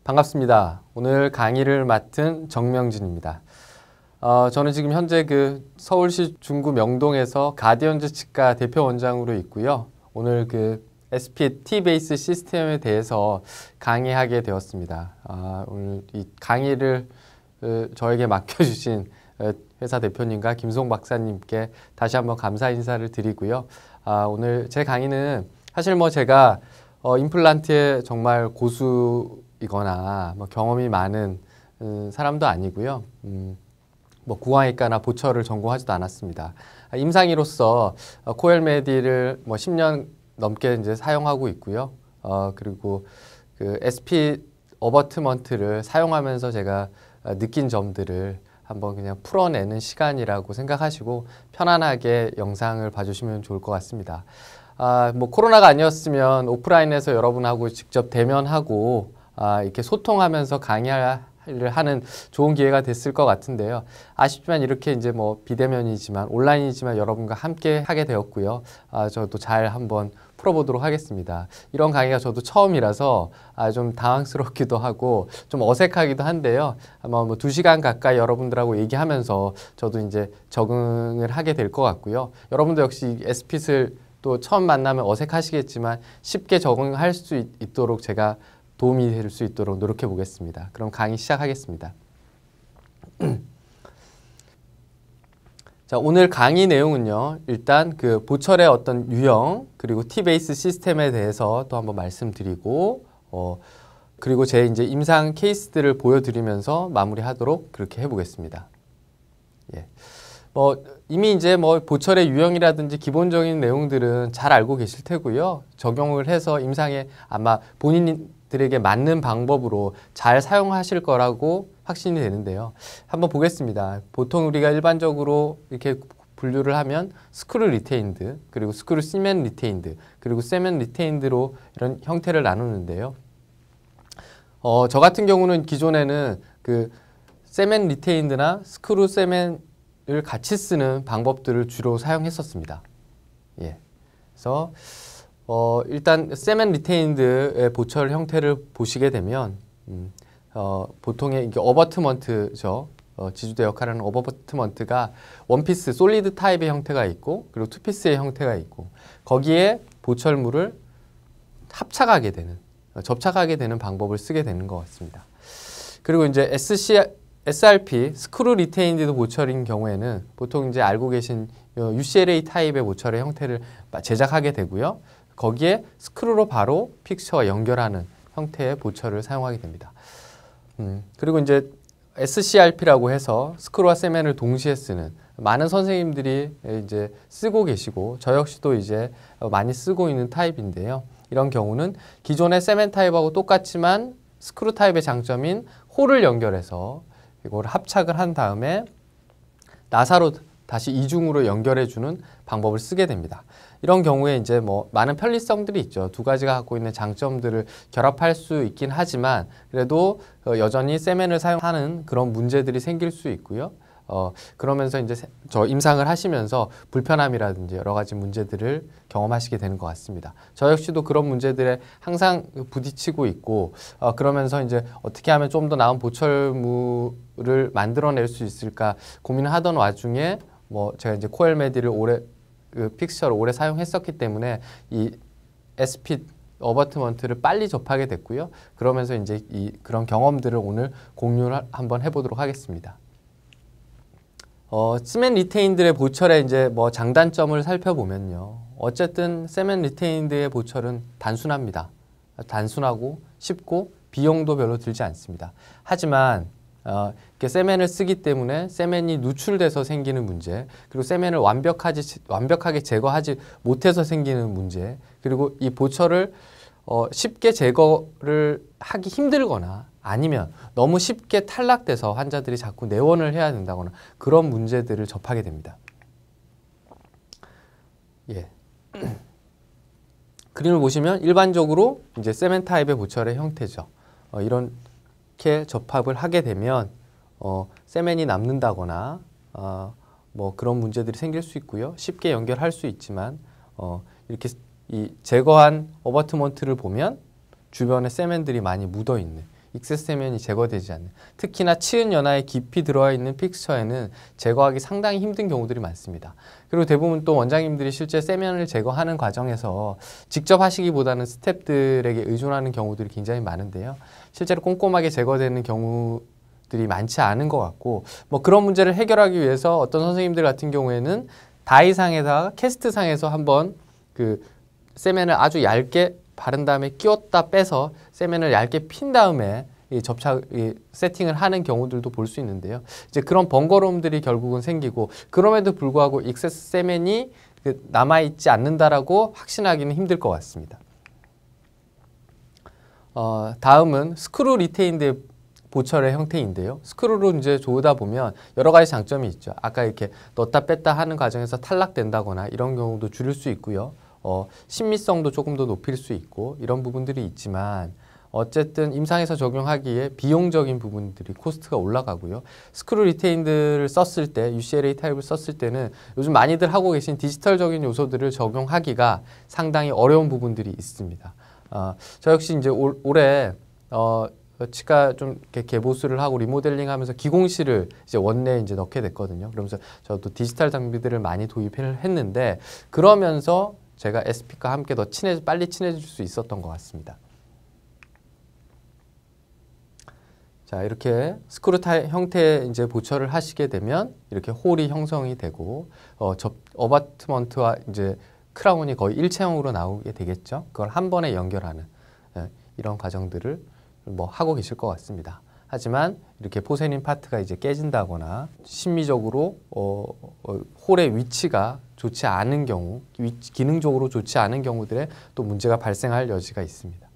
반갑습니다. 오늘 강의를 맡은 정명진입니다. 저는 지금 현재 그 서울시 중구 명동에서 가디언즈 치과 대표 원장으로 있고요. 오늘 그 SP T-베이스 시스템에 대해서 강의하게 되었습니다. 오늘 이 강의를 저에게 맡겨주신 회사 대표님과 김송 박사님께 다시 한번 감사 인사를 드리고요. 오늘 제 강의는 사실 제가 임플란트에 정말 고수이거나 경험이 많은 사람도 아니고요. 구강외과나 보철을 전공하지도 않았습니다. 임상의로서 코엘메디를 10년 넘게 이제 사용하고 있고요. 그리고 그 SP 어버트먼트를 사용하면서 제가 느낀 점들을 한번 그냥 풀어내는 시간이라고 생각하시고 편안하게 영상을 봐주시면 좋을 것 같습니다. 코로나가 아니었으면 오프라인에서 여러분하고 직접 대면하고 이렇게 소통하면서 강의를 하는 좋은 기회가 됐을 것 같은데요. 아쉽지만 이렇게 이제 비대면이지만 온라인이지만 여러분과 함께 하게 되었고요. 저도 잘 한번 풀어보도록 하겠습니다. 이런 강의가 저도 처음이라서 좀 당황스럽기도 하고 좀 어색하기도 한데요. 아마 2시간 가까이 여러분들하고 얘기하면서 저도 이제 적응을 하게 될 것 같고요. 여러분도 역시 SPIT을 또 처음 만나면 어색하시겠지만 쉽게 적응할 수 있도록 제가 도움이 될 수 있도록 노력해 보겠습니다. 그럼 강의 시작하겠습니다. 자, 오늘 강의 내용은요. 일단 그 보철의 어떤 유형 그리고 T-베이스 시스템에 대해서 또 한번 말씀드리고 그리고 제 이제 임상 케이스들을 보여드리면서 마무리하도록 그렇게 해보겠습니다. 예. 이미 이제 보철의 유형이라든지 기본적인 내용들은 잘 알고 계실 테고요. 적용을 해서 임상에 아마 본인들에게 맞는 방법으로 잘 사용하실 거라고 확신이 되는데요. 한번 보겠습니다. 보통 우리가 일반적으로 이렇게 분류를 하면 스크류 리테인드, 그리고 스크류 시멘 리테인드, 그리고 세멘 리테인드로 이런 형태를 나누는데요. 저 같은 경우는 기존에는 그 세멘 리테인드나 스크류 세멘 을 같이 쓰는 방법들을 주로 사용했었습니다. 예. 그래서 일단 세멘 리테인드의 보철 형태를 보시게 되면 보통의 이게 어버트먼트죠. 지주대 역할을 하는 어버트먼트가 원피스 솔리드 타입의 형태가 있고 그리고 투피스의 형태가 있고 거기에 보철물을 합착하게 되는 접착하게 되는 방법을 쓰게 되는 것 같습니다. 그리고 이제 SRP, 스크류 리테인드 보철인 경우에는 보통 이제 알고 계신 UCLA 타입의 보철의 형태를 제작하게 되고요. 거기에 스크류로 바로 픽처와 연결하는 형태의 보철을 사용하게 됩니다. 그리고 이제 SCRP라고 해서 스크류와 세멘을 동시에 쓰는 많은 선생님들이 이제 쓰고 계시고 저 역시도 이제 많이 쓰고 있는 타입인데요. 이런 경우는 기존의 세멘 타입하고 똑같지만 스크류 타입의 장점인 홀을 연결해서 이걸 합착을 한 다음에 나사로 다시 이중으로 연결해주는 방법을 쓰게 됩니다. 이런 경우에 이제 많은 편리성들이 있죠. 두 가지가 갖고 있는 장점들을 결합할 수 있긴 하지만 그래도 여전히 세멘을 사용하는 그런 문제들이 생길 수 있고요. 그러면서 이제 저 임상을 하시면서 불편함이라든지 여러 가지 문제들을 경험하시게 되는 것 같습니다. 저 역시도 그런 문제들에 항상 부딪히고 있고 그러면서 이제 어떻게 하면 좀 더 나은 보철물을 만들어낼 수 있을까 고민을 하던 와중에 제가 이제 코엘메디를 픽처를 오래 사용했었기 때문에 이 SP 어버트먼트를 빨리 접하게 됐고요. 그러면서 이제 그런 경험들을 오늘 공유를 한번 해보도록 하겠습니다. 세멘 리테인드의 보철의 이제 장단점을 살펴보면요. 어쨌든 세멘 리테인드의 보철은 단순합니다. 단순하고 쉽고 비용도 별로 들지 않습니다. 하지만 이렇게 세멘을 쓰기 때문에 세멘이 누출돼서 생기는 문제, 그리고 세멘을 완벽하게 제거하지 못해서 생기는 문제, 그리고 이 보철을 쉽게 제거를 하기 힘들거나 아니면 너무 쉽게 탈락돼서 환자들이 자꾸 내원을 해야 된다거나 그런 문제들을 접하게 됩니다. 예. 그림을 보시면 일반적으로 이제 세멘 타입의 보철의 형태죠. 이렇게 접합을 하게 되면 세멘이 남는다거나 그런 문제들이 생길 수 있고요. 쉽게 연결할 수 있지만 이렇게 이 제거한 어버트먼트를 보면 주변에 세멘들이 많이 묻어 있는 익세스 세면이 제거되지 않는, 특히나 치은 연화에 깊이 들어와 있는 픽스처에는 제거하기 상당히 힘든 경우들이 많습니다. 그리고 대부분 또 원장님들이 실제 세면을 제거하는 과정에서 직접 하시기보다는 스태프들에게 의존하는 경우들이 굉장히 많은데요. 실제로 꼼꼼하게 제거되는 경우들이 많지 않은 것 같고, 뭐 그런 문제를 해결하기 위해서 어떤 선생님들 같은 경우에는 다이상에다가 캐스트상에서 한번 그 세면을 아주 얇게 바른 다음에 끼웠다 빼서 세면을 얇게 핀 다음에 세팅을 하는 경우들도 볼 수 있는데요. 이제 그런 번거로움들이 결국은 생기고, 그럼에도 불구하고 익세스 세면이 남아있지 않는다라고 확신하기는 힘들 것 같습니다. 다음은 스크루 리테인드 보철의 형태인데요. 스크루로 이제 조으다 보면 여러 가지 장점이 있죠. 아까 이렇게 넣었다 뺐다 하는 과정에서 탈락된다거나 이런 경우도 줄일 수 있고요. 신미성도 조금 더 높일 수 있고 이런 부분들이 있지만, 어쨌든 임상에서 적용하기에 비용적인 부분들이 코스트가 올라가고요. 스크루 리테인드를 썼을 때, UCLA 타입을 썼을 때는 요즘 많이들 하고 계신 디지털적인 요소들을 적용하기가 상당히 어려운 부분들이 있습니다. 저 역시 이제 올해 치과 좀 이렇게 개보수를 하고 리모델링 하면서 기공실을 이제 원내에 이제 넣게 됐거든요. 그러면서 저도 디지털 장비들을 많이 도입을 했는데, 그러면서 제가 SP과 함께 더 빨리 친해질 수 있었던 것 같습니다. 자, 이렇게 스크루 형태의 이제 보철을 하시게 되면 이렇게 홀이 형성이 되고, 어바트먼트와 이제 크라운이 거의 일체형으로 나오게 되겠죠. 그걸 한 번에 연결하는 이런 과정들을 뭐 하고 계실 것 같습니다. 하지만 이렇게 포세닌 파트가 이제 깨진다거나 심미적으로 홀의 위치가 좋지 않은 경우, 기능적으로 좋지 않은 경우들에 또 문제가 발생할 여지가 있습니다.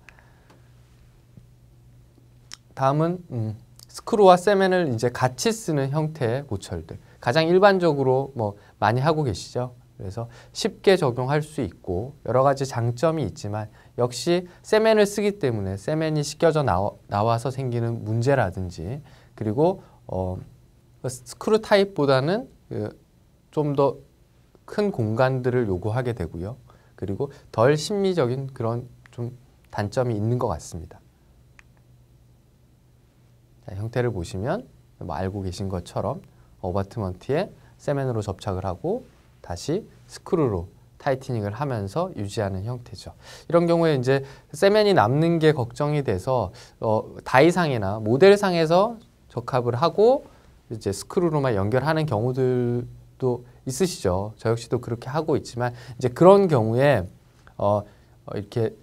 다음은 스크루와 세면을 이제 같이 쓰는 형태의 보철들, 가장 일반적으로 뭐 많이 하고 계시죠. 그래서 쉽게 적용할 수 있고 여러 가지 장점이 있지만, 역시 세면을 쓰기 때문에 세면이 씻겨져 나와서 생기는 문제라든지, 그리고 스크루 타입보다는 좀 더 큰 공간들을 요구하게 되고요. 그리고 덜 심미적인 그런 좀 단점이 있는 것 같습니다. 자, 형태를 보시면 뭐 알고 계신 것처럼 어바트먼트에 세면으로 접착을 하고 다시 스크루로 타이트닝을 하면서 유지하는 형태죠. 이런 경우에 이제 세면이 남는 게 걱정이 돼서 다이상이나 모델상에서 적합을 하고 이제 스크루로만 연결하는 경우들도 있으시죠. 저 역시도 그렇게 하고 있지만, 이제 그런 경우에 이렇게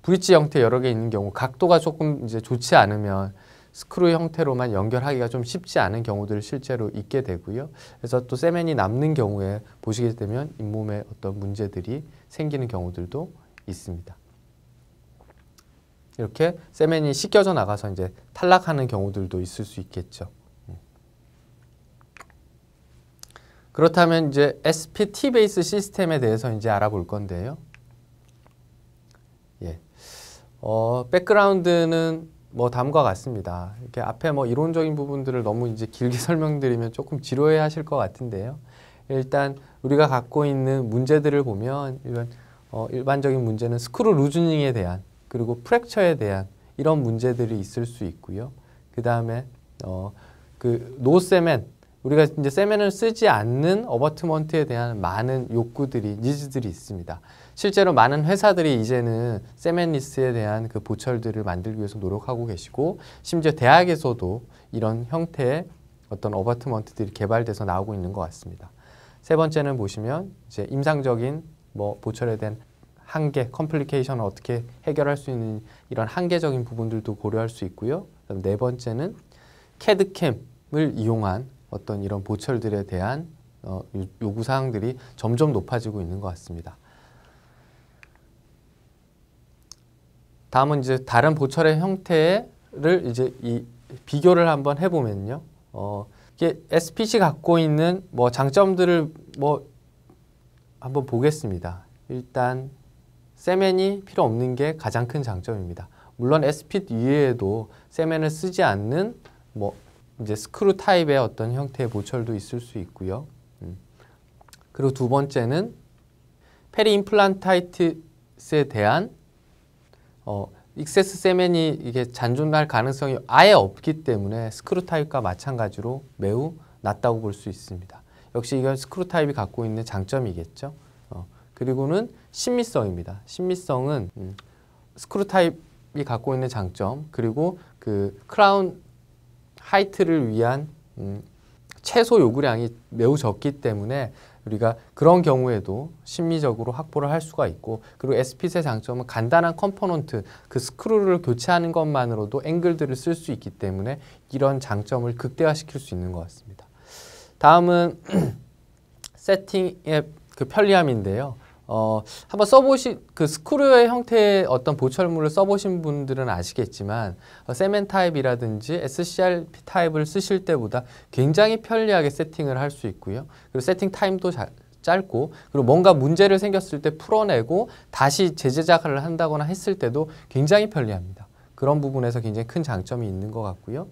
브릿지 형태 여러 개 있는 경우, 각도가 조금 이제 좋지 않으면 스크루 형태로만 연결하기가 좀 쉽지 않은 경우들이 실제로 있게 되고요. 그래서 또 세면이 남는 경우에 보시게 되면 잇몸에 어떤 문제들이 생기는 경우들도 있습니다. 이렇게 세면이 씻겨져 나가서 이제 탈락하는 경우들도 있을 수 있겠죠. 그렇다면 이제 SPT 베이스 시스템에 대해서 이제 알아볼 건데요. 예. 백그라운드는 뭐 다음과 같습니다. 이렇게 앞에 뭐 이론적인 부분들을 너무 이제 길게 설명드리면 조금 지루해 하실 것 같은데요. 일단 우리가 갖고 있는 문제들을 보면 일반적인 문제는 스크루 루즈닝에 대한, 그리고 프랙처에 대한 이런 문제들이 있을 수 있고요. 그 다음에 노세면, 우리가 이제 세면을 쓰지 않는 어버트먼트에 대한 많은 욕구들이, 니즈들이 있습니다. 실제로 많은 회사들이 이제는 세면리스에 대한 그 보철들을 만들기 위해서 노력하고 계시고, 심지어 대학에서도 이런 형태의 어떤 어바트먼트들이 개발돼서 나오고 있는 것 같습니다. 세 번째는 보시면 이제 임상적인 뭐 보철에 대한 한계, 컴플리케이션을 어떻게 해결할 수 있는 이런 한계적인 부분들도 고려할 수 있고요. 그다음 네 번째는 캐드캠을 이용한 어떤 이런 보철들에 대한 요구사항들이 점점 높아지고 있는 것 같습니다. 다음은 이제 다른 보철의 형태를 이제 비교를 한번 해보면요. 이게 SPC 갖고 있는 뭐 장점들을 뭐 한번 보겠습니다. 일단 세면이 필요 없는 게 가장 큰 장점입니다. 물론 SPT 이외에도 세면을 쓰지 않는 뭐 이제 스크루 타입의 어떤 형태의 보철도 있을 수 있고요. 그리고 두 번째는 페리 임플란타이티스에 대한 익세스 세멘이 이게 잔존할 가능성이 아예 없기 때문에 스크류 타입과 마찬가지로 매우 낮다고 볼 수 있습니다. 역시 이건 스크류 타입이 갖고 있는 장점이겠죠. 그리고는 신미성입니다. 신미성은 스크류 타입이 갖고 있는 장점, 그리고 그 크라운 하이트를 위한 최소 요구량이 매우 적기 때문에 우리가 그런 경우에도 심미적으로 확보를 할 수가 있고, 그리고 S핏의 장점은 간단한 컴포넌트, 그 스크루를 교체하는 것만으로도 앵글들을 쓸 수 있기 때문에 이런 장점을 극대화시킬 수 있는 것 같습니다. 다음은 세팅의 그 편리함인데요. 한번 써보신 그 스크류의 형태의 어떤 보철물을 써보신 분들은 아시겠지만 세멘 타입이라든지 SCRP 타입을 쓰실 때보다 굉장히 편리하게 세팅을 할 수 있고요. 그리고 세팅 타임도 짧고, 그리고 뭔가 문제를 생겼을 때 풀어내고 다시 재제작을 한다거나 했을 때도 굉장히 편리합니다. 그런 부분에서 굉장히 큰 장점이 있는 것 같고요.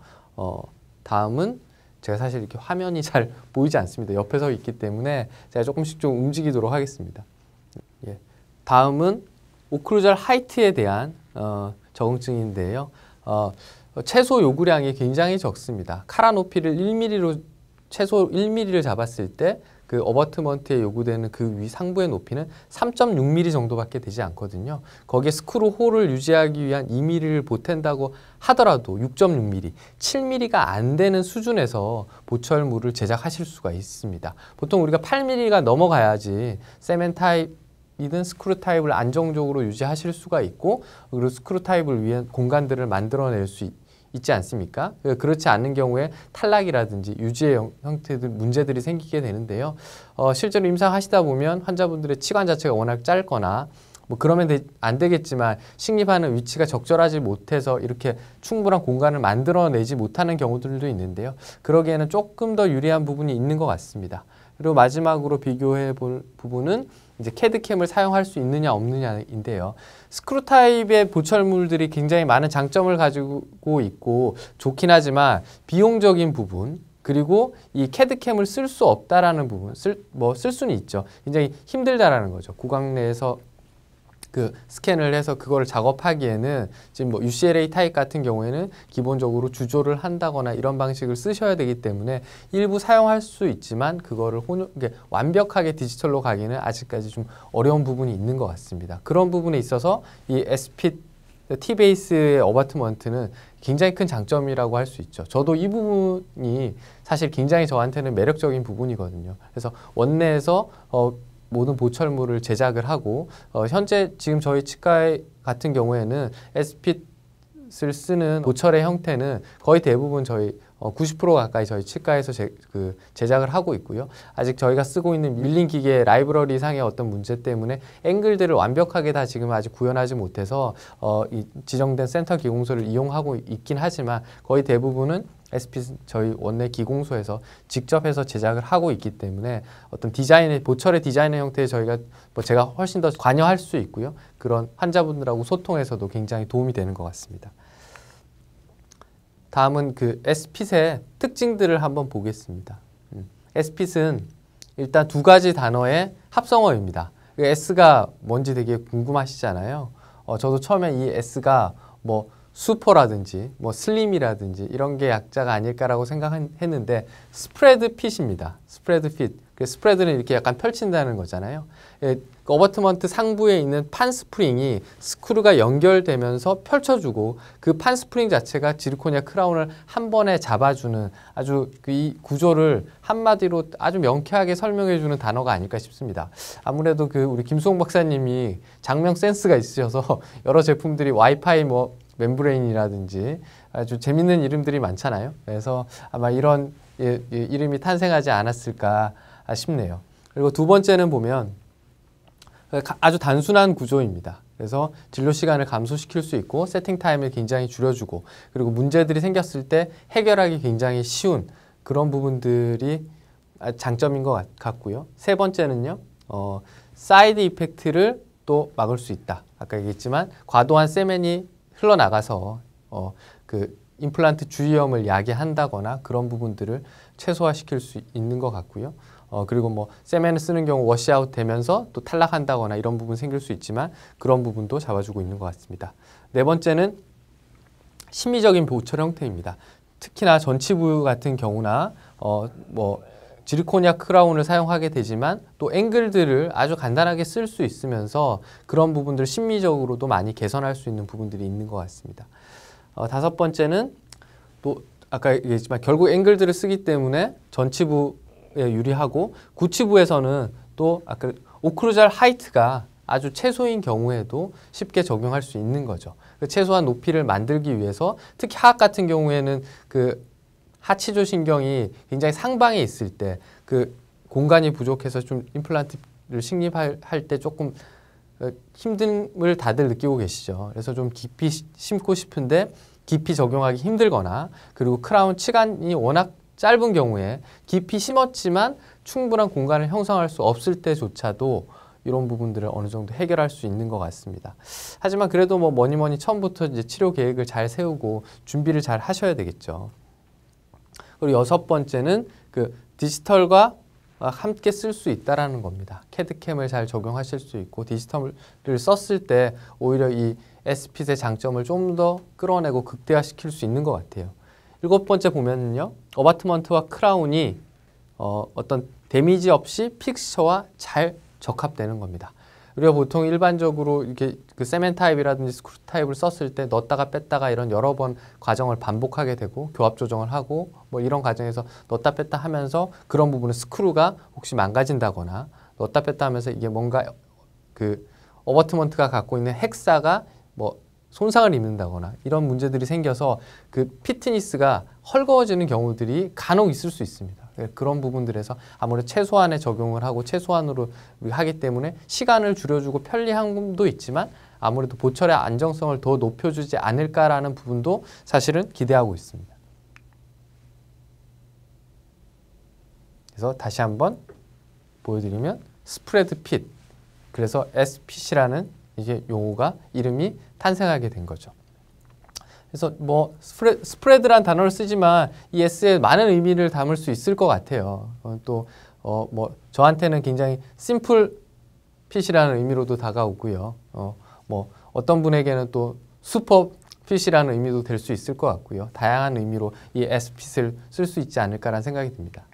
다음은 제가 사실 이렇게 화면이 잘 보이지 않습니다. 옆에 서 있기 때문에 제가 조금씩 좀 움직이도록 하겠습니다. 예. 다음은 오클루절 하이트에 대한 적응증인데요. 최소 요구량이 굉장히 적습니다. 카라 높이를 1mm로 최소 1mm를 잡았을 때 그 어버트먼트에 요구되는 그 위 상부의 높이는 3.6mm 정도밖에 되지 않거든요. 거기에 스크루 홀을 유지하기 위한 2mm를 보탠다고 하더라도 6.6mm, 7mm가 안 되는 수준에서 보철물을 제작하실 수가 있습니다. 보통 우리가 8mm가 넘어가야지 세멘 타입이든 스크루 타입을 안정적으로 유지하실 수가 있고, 그리고 스크루 타입을 위한 공간들을 만들어낼 수 있지 않습니까? 그렇지 않는 경우에 탈락이라든지 유지의 형태들 문제들이 생기게 되는데요. 실제로 임상하시다 보면 환자분들의 치관 자체가 워낙 짧거나 뭐 그러면 안 되겠지만 식립하는 위치가 적절하지 못해서 이렇게 충분한 공간을 만들어내지 못하는 경우들도 있는데요. 그러기에는 조금 더 유리한 부분이 있는 것 같습니다. 그리고 마지막으로 비교해 볼 부분은 이제 캐드캠을 사용할 수 있느냐 없느냐인데요. 스크루 타입의 보철물들이 굉장히 많은 장점을 가지고 있고 좋긴 하지만 비용적인 부분, 그리고 이 캐드캠을 쓸 수 없다라는 부분, 쓸 수는 있죠. 굉장히 힘들다라는 거죠. 구강 내에서 그 스캔을 해서 그거를 작업하기에는 지금 뭐 UCLA 타입 같은 경우에는 기본적으로 주조를 한다거나 이런 방식을 쓰셔야 되기 때문에 일부 사용할 수 있지만 그거를 완벽하게 디지털로 가기는 아직까지 좀 어려운 부분이 있는 것 같습니다. 그런 부분에 있어서 이 S핏 T-베이스의 어바트먼트는 굉장히 큰 장점이라고 할 수 있죠. 저도 이 부분이 사실 굉장히 저한테는 매력적인 부분이거든요. 그래서 원내에서 모든 보철물을 제작을 하고 현재 지금 저희 치과 같은 경우에는 S핏을 쓰는 보철의 형태는 거의 대부분 저희 90% 가까이 저희 치과에서 제작을 하고 있고요. 아직 저희가 쓰고 있는 밀링 기계 라이브러리 상의 어떤 문제 때문에 앵글들을 완벽하게 다 지금 아직 구현하지 못해서 이 지정된 센터 기공소를 이용하고 있긴 하지만 거의 대부분은 S핏 저희 원내 기공소에서 직접 해서 제작을 하고 있기 때문에 어떤 디자인의 보철의 디자인의 형태에 제가 훨씬 더 관여할 수 있고요. 그런 환자분들하고 소통에서도 굉장히 도움이 되는 것 같습니다. 다음은 그 S핏의 특징들을 한번 보겠습니다. S핏은 일단 두 가지 단어의 합성어입니다. S가 뭔지 되게 궁금하시잖아요. 저도 처음에 이 S가 뭐 슈퍼라든지 뭐 슬림이라든지 이런 게 약자가 아닐까라고 생각했는데 스프레드 핏입니다. 스프레드 핏. 스프레드는 이렇게 약간 펼친다는 거잖아요. 어버트먼트 상부에 있는 판 스프링이 스크루가 연결되면서 펼쳐주고 그 판 스프링 자체가 지르코니아 크라운을 한 번에 잡아주는 아주 이 구조를 한마디로 아주 명쾌하게 설명해주는 단어가 아닐까 싶습니다. 아무래도 우리 김수홍 박사님이 장명 센스가 있으셔서 여러 제품들이 와이파이 멤브레인이라든지 아주 재밌는 이름들이 많잖아요. 그래서 아마 이런 이름이 탄생하지 않았을까 싶네요. 그리고 두 번째는 보면 아주 단순한 구조입니다. 그래서 진료 시간을 감소시킬 수 있고 세팅 타임을 굉장히 줄여주고, 그리고 문제들이 생겼을 때 해결하기 굉장히 쉬운 그런 부분들이 장점인 것 같고요. 세 번째는요, 사이드 이펙트를 또 막을 수 있다. 아까 얘기했지만 과도한 세멘이 흘러나가서 그 임플란트 주위염을 야기한다거나 그런 부분들을 최소화시킬 수 있는 것 같고요. 그리고 뭐 세멘을 쓰는 경우 워시아웃 되면서 또 탈락한다거나 이런 부분 생길 수 있지만 그런 부분도 잡아주고 있는 것 같습니다. 네 번째는 심미적인 보철 형태입니다. 특히나 전치부 같은 경우나 뭐 지르코니아 크라운을 사용하게 되지만 또 앵글들을 아주 간단하게 쓸 수 있으면서 그런 부분들을 심미적으로도 많이 개선할 수 있는 부분들이 있는 것 같습니다. 다섯 번째는 또 아까 얘기했지만 결국 앵글들을 쓰기 때문에 전치부에 유리하고 구치부에서는 또 아까 오클루잘 하이트가 아주 최소인 경우에도 쉽게 적용할 수 있는 거죠. 그 최소한 높이를 만들기 위해서 특히 하악 같은 경우에는 그 하치조 신경이 굉장히 상방에 있을 때 그 공간이 부족해서 좀 임플란트를 식립할 때 조금 힘듦을 다들 느끼고 계시죠. 그래서 좀 깊이 심고 싶은데 깊이 적용하기 힘들거나 그리고 크라운 치간이 워낙 짧은 경우에 깊이 심었지만 충분한 공간을 형성할 수 없을 때조차도 이런 부분들을 어느 정도 해결할 수 있는 것 같습니다. 하지만 그래도 뭐 뭐니 처음부터 이제 치료 계획을 잘 세우고 준비를 잘 하셔야 되겠죠. 그리고 여섯 번째는 그 디지털과 함께 쓸 수 있다라는 겁니다. 캐드캠을 잘 적용하실 수 있고 디지털을 썼을 때 오히려 이 S핏의 장점을 좀 더 끌어내고 극대화시킬 수 있는 것 같아요. 일곱 번째 보면요, 어바트먼트와 크라운이 어떤 데미지 없이 픽스처와 잘 적합되는 겁니다. 우리가 보통 일반적으로 이렇게 그 세멘 타입이라든지 스크루 타입을 썼을 때 넣었다가 뺐다가 이런 여러 번 과정을 반복하게 되고 교합 조정을 하고 뭐 이런 과정에서 넣었다 뺐다 하면서 그런 부분은 스크루가 혹시 망가진다거나 넣었다 뺐다 하면서 이게 뭔가 그 어버트먼트가 갖고 있는 핵사가 뭐 손상을 입는다거나 이런 문제들이 생겨서 그 피트니스가 헐거워지는 경우들이 간혹 있을 수 있습니다. 그런 부분들에서 아무래도 최소한의 적용을 하고 최소한으로 하기 때문에 시간을 줄여주고 편리함도 있지만 아무래도 보철의 안정성을 더 높여주지 않을까라는 부분도 사실은 기대하고 있습니다. 그래서 다시 한번 보여드리면 스프레드 핏, 그래서 SPC라는 이게 용어가 이름이 탄생하게 된 거죠. 그래서 뭐 스프레드란 단어를 쓰지만 이 S에 많은 의미를 담을 수 있을 것 같아요. 또 뭐 저한테는 굉장히 심플 핏이라는 의미로도 다가오고요. 뭐 어떤 분에게는 또 슈퍼 핏이라는 의미도 될 수 있을 것 같고요. 다양한 의미로 이 S 핏을 쓸 수 있지 않을까라는 생각이 듭니다.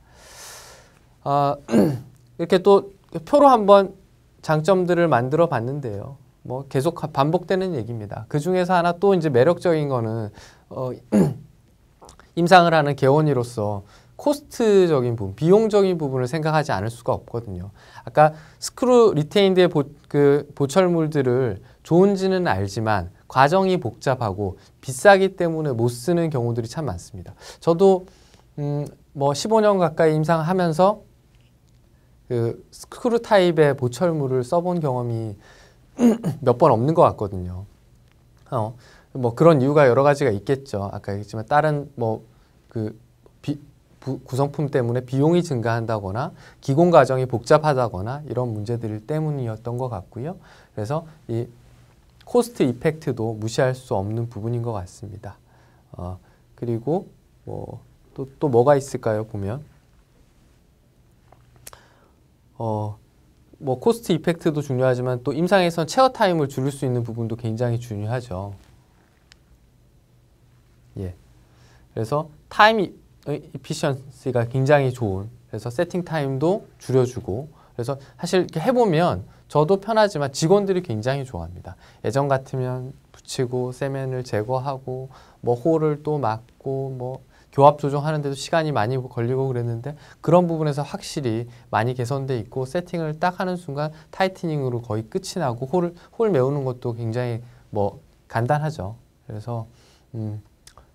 이렇게 또 표로 한번 장점들을 만들어 봤는데요. 뭐 계속 반복되는 얘기입니다. 그 중에서 하나 또 이제 매력적인 거는 임상을 하는 개원이로서 코스트적인 부분, 비용적인 부분을 생각하지 않을 수가 없거든요. 아까 스크루 리테인드의 보철물들을 좋은지는 알지만 과정이 복잡하고 비싸기 때문에 못 쓰는 경우들이 참 많습니다. 저도 뭐 15년 가까이 임상하면서 그 스크루 타입의 보철물을 써본 경험이 몇 번 없는 것 같거든요. 뭐 그런 이유가 여러 가지가 있겠죠. 아까 얘기했지만 다른 뭐 그 구성품 때문에 비용이 증가한다거나 기공 과정이 복잡하다거나 이런 문제들 때문이었던 것 같고요. 그래서 이 코스트 이펙트도 무시할 수 없는 부분인 것 같습니다. 그리고 뭐 또 뭐가 있을까요? 보면 뭐 코스트 이펙트도 중요하지만 또 임상에서는 체어 타임을 줄일 수 있는 부분도 굉장히 중요하죠. 예. 그래서 타임 이피션시가 굉장히 좋은, 그래서 세팅 타임도 줄여주고, 그래서 사실 이렇게 해보면 저도 편하지만 직원들이 굉장히 좋아합니다. 예전 같으면 붙이고 세면을 제거하고 뭐 홀을 또 막고 뭐 교합 조정하는데도 시간이 많이 걸리고 그랬는데 그런 부분에서 확실히 많이 개선돼 있고 세팅을 딱 하는 순간 타이트닝으로 거의 끝이 나고 홀 메우는 것도 굉장히 뭐 간단하죠. 그래서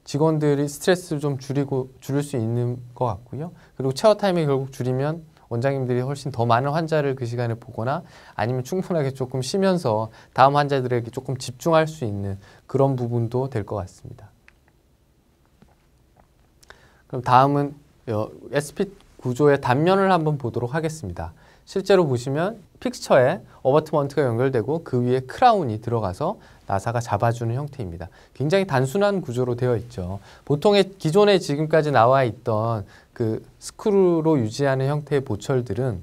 직원들이 스트레스를 좀 줄일 수 있는 것 같고요. 그리고 체어 타임을 결국 줄이면 원장님들이 훨씬 더 많은 환자를 그 시간에 보거나 아니면 충분하게 조금 쉬면서 다음 환자들에게 조금 집중할 수 있는 그런 부분도 될 것 같습니다. 그럼 다음은 SP 구조의 단면을 한번 보도록 하겠습니다. 실제로 보시면 픽스처에 어버트먼트가 연결되고 그 위에 크라운이 들어가서 나사가 잡아주는 형태입니다. 굉장히 단순한 구조로 되어 있죠. 보통의 기존에 지금까지 나와 있던 그 스크루로 유지하는 형태의 보철들은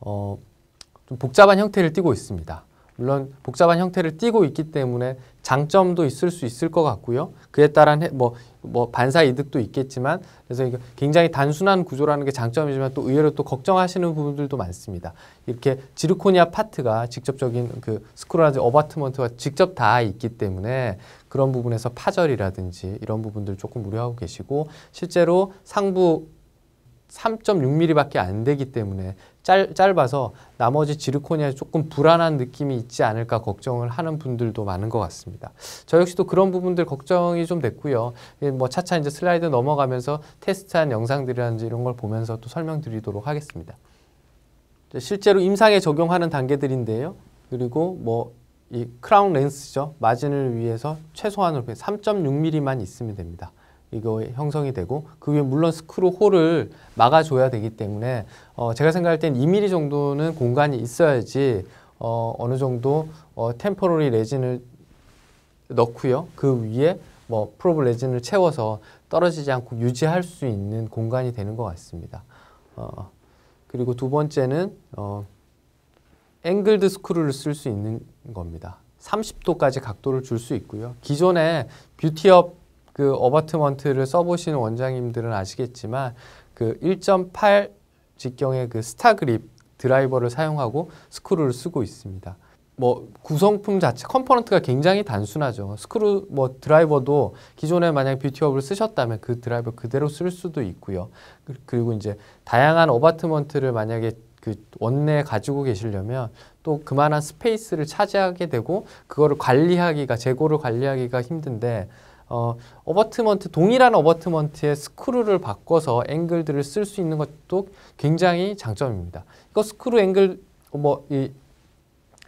좀 복잡한 형태를 띠고 있습니다. 물론 복잡한 형태를 띠고 있기 때문에 장점도 있을 수 있을 것 같고요. 그에 따른 뭐 반사 이득도 있겠지만, 그래서 이게 굉장히 단순한 구조라는 게 장점이지만 또 의외로 또 걱정하시는 부분들도 많습니다. 이렇게 지르코니아 파트가 직접적인 그 스크루라든지 어바트먼트가 직접 닿아 있기 때문에 그런 부분에서 파절이라든지 이런 부분들 조금 우려하고 계시고, 실제로 상부 3.6mm밖에 안 되기 때문에 짧아서 나머지 지르코니아에 조금 불안한 느낌이 있지 않을까 걱정을 하는 분들도 많은 것 같습니다. 저 역시도 그런 부분들 걱정이 좀 됐고요. 뭐 차차 이제 슬라이드 넘어가면서 테스트한 영상들이라든지 이런 걸 보면서 또 설명드리도록 하겠습니다. 실제로 임상에 적용하는 단계들인데요. 그리고 뭐 이 크라운 렌스죠. 마진을 위해서 최소한으로 3.6mm만 있으면 됩니다. 이거 형성이 되고 그 위에 물론 스크루 홀을 막아줘야 되기 때문에 제가 생각할 땐 2mm 정도는 공간이 있어야지 어느 정도 템포러리 레진을 넣고요. 그 위에 뭐 프로브 레진을 채워서 떨어지지 않고 유지할 수 있는 공간이 되는 것 같습니다. 그리고 두 번째는 앵글드 스크루를 쓸 수 있는 겁니다. 30도까지 각도를 줄 수 있고요. 기존에 뷰티업 그 어바트먼트를 써보시는 원장님들은 아시겠지만 그 1.8 직경의 그 스타그립 드라이버를 사용하고 스크루를 쓰고 있습니다. 뭐 구성품 자체 컴포넌트가 굉장히 단순하죠. 스크루 뭐 드라이버도 기존에 만약 뷰티업을 쓰셨다면 그 드라이버 그대로 쓸 수도 있고요. 그리고 이제 다양한 어바트먼트를 만약에 그 원내에 가지고 계시려면 또 그만한 스페이스를 차지하게 되고 그거를 관리하기가 재고를 관리하기가 힘든데 어버트먼트 동일한 어버트먼트의 스크루를 바꿔서 앵글들을 쓸 수 있는 것도 굉장히 장점입니다. 이거 스크루 앵글 이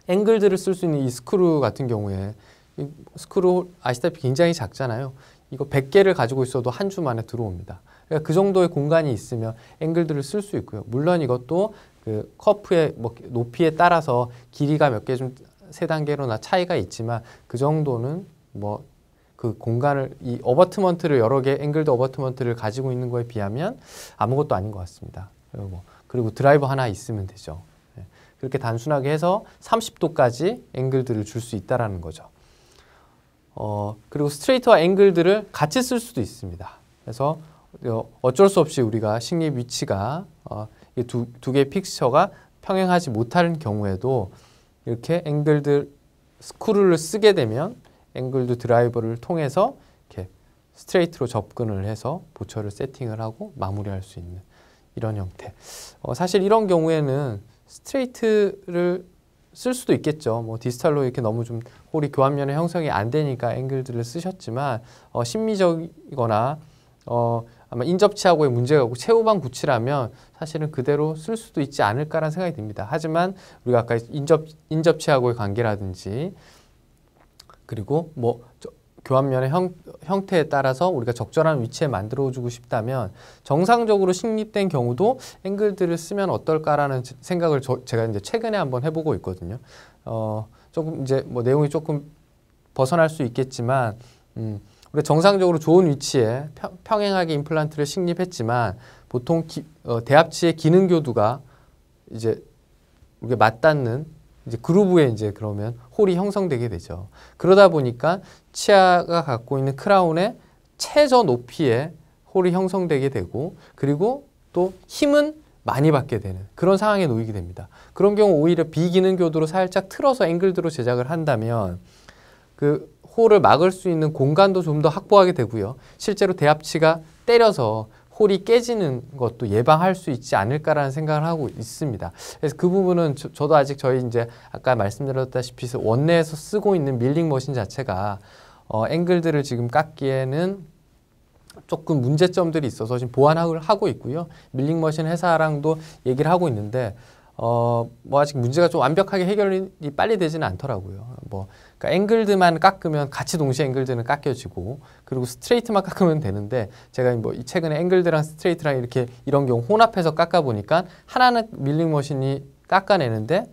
앵글들을 쓸 수 있는 이 스크루 같은 경우에 이 스크루 아시다시피 굉장히 작잖아요. 이거 100개를 가지고 있어도 한 주 만에 들어옵니다. 그러니까 그 정도의 공간이 있으면 앵글들을 쓸 수 있고요. 물론 이것도 그 커프의 뭐 높이에 따라서 길이가 몇 개 좀 세 단계로나 차이가 있지만 그 정도는 뭐 그 공간을 이 어버트먼트를 여러 개 앵글드 어버트먼트를 가지고 있는 거에 비하면 아무것도 아닌 것 같습니다. 그리고 드라이버 하나 있으면 되죠. 그렇게 단순하게 해서 30도까지 앵글들을 줄 수 있다라는 거죠. 그리고 스트레이트와 앵글들을 같이 쓸 수도 있습니다. 그래서 어쩔 수 없이 우리가 식립 위치가 두 개의 픽스처가 평행하지 못하는 경우에도 이렇게 앵글들 스크루를 쓰게 되면 앵글드 드라이버를 통해서 이렇게 스트레이트로 접근을 해서 보철을 세팅을 하고 마무리할 수 있는 이런 형태. 사실 이런 경우에는 스트레이트를 쓸 수도 있겠죠. 뭐 디스탈로 이렇게 너무 좀 홀이 교환면의 형성이 안 되니까 앵글들을 쓰셨지만 심미적이거나 아마 인접치하고의 문제가 없고 최후방 구치라면 사실은 그대로 쓸 수도 있지 않을까라는 생각이 듭니다. 하지만 우리가 아까 인접치하고의 관계라든지 그리고 뭐 교환면의 형태에 따라서 우리가 적절한 위치에 만들어주고 싶다면 정상적으로 식립된 경우도 앵글들을 쓰면 어떨까라는 생각을 제가 이제 최근에 한번 해보고 있거든요. 조금 이제 뭐 내용이 조금 벗어날 수 있겠지만 우리가 정상적으로 좋은 위치에 평행하게 임플란트를 식립했지만 보통 대합치의 기능 교두가 이제 우리가 맞닿는 이제 그루브에 이제 그러면 홀이 형성되게 되죠. 그러다 보니까 치아가 갖고 있는 크라운의 최저 높이에 홀이 형성되게 되고 그리고 또 힘은 많이 받게 되는 그런 상황에 놓이게 됩니다. 그런 경우 오히려 비기능 교두로 살짝 틀어서 앵글드로 제작을 한다면 그 홀을 막을 수 있는 공간도 좀 더 확보하게 되고요. 실제로 대합치가 때려서 홀이 깨지는 것도 예방할 수 있지 않을까라는 생각을 하고 있습니다. 그래서 그 부분은 저도 아직 저희 이제 아까 말씀드렸다시피 원내에서 쓰고 있는 밀링 머신 자체가 앵글들을 지금 깎기에는 조금 문제점들이 있어서 지금 보완을 하고 있고요. 밀링 머신 회사랑도 얘기를 하고 있는데 뭐 아직 문제가 좀 완벽하게 해결이 빨리 되지는 않더라고요. 그러니까 앵글드만 깎으면 같이 동시에 앵글드는 깎여지고 그리고 스트레이트만 깎으면 되는데 제가 뭐 최근에 앵글드랑 스트레이트랑 이렇게 이런 경우 혼합해서 깎아 보니까 하나는 밀링 머신이 깎아내는데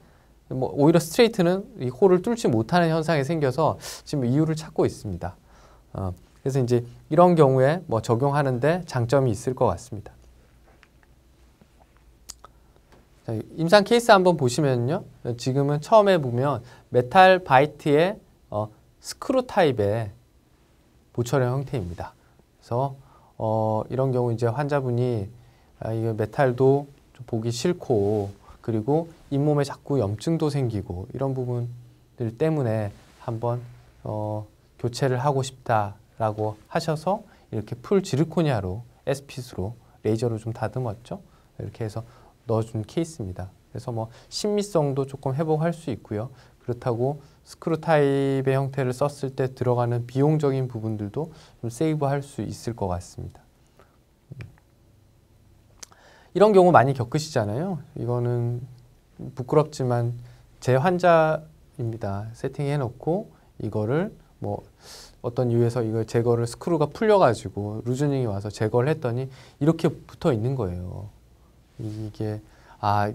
뭐 오히려 스트레이트는 이 홀을 뚫지 못하는 현상이 생겨서 지금 이유를 찾고 있습니다. 그래서 이제 이런 경우에 뭐 적용하는데 장점이 있을 것 같습니다. 자, 임상 케이스 한번 보시면요. 지금은 처음에 보면 메탈 바이트의 스크루 타입의 보철형 형태입니다. 그래서 이런 경우 이제 환자분이 이거 메탈도 좀 보기 싫고 그리고 잇몸에 자꾸 염증도 생기고 이런 부분들 때문에 한번 교체를 하고 싶다라고 하셔서 이렇게 풀 지르코니아로 SPS로 레이저로 좀 다듬었죠. 이렇게 해서 넣어준 케이스입니다. 그래서 뭐 신미성도 조금 회복할 수 있고요. 그렇다고 스크루 타입의 형태를 썼을 때 들어가는 비용적인 부분들도 좀 세이브할 수 있을 것 같습니다. 이런 경우 많이 겪으시잖아요. 이거는 부끄럽지만 제 환자입니다. 세팅해 놓고 이거를 뭐 어떤 이유에서 이걸 제거를 스크루가 풀려가지고 루즈닝이 와서 제거를 했더니 이렇게 붙어 있는 거예요. 이게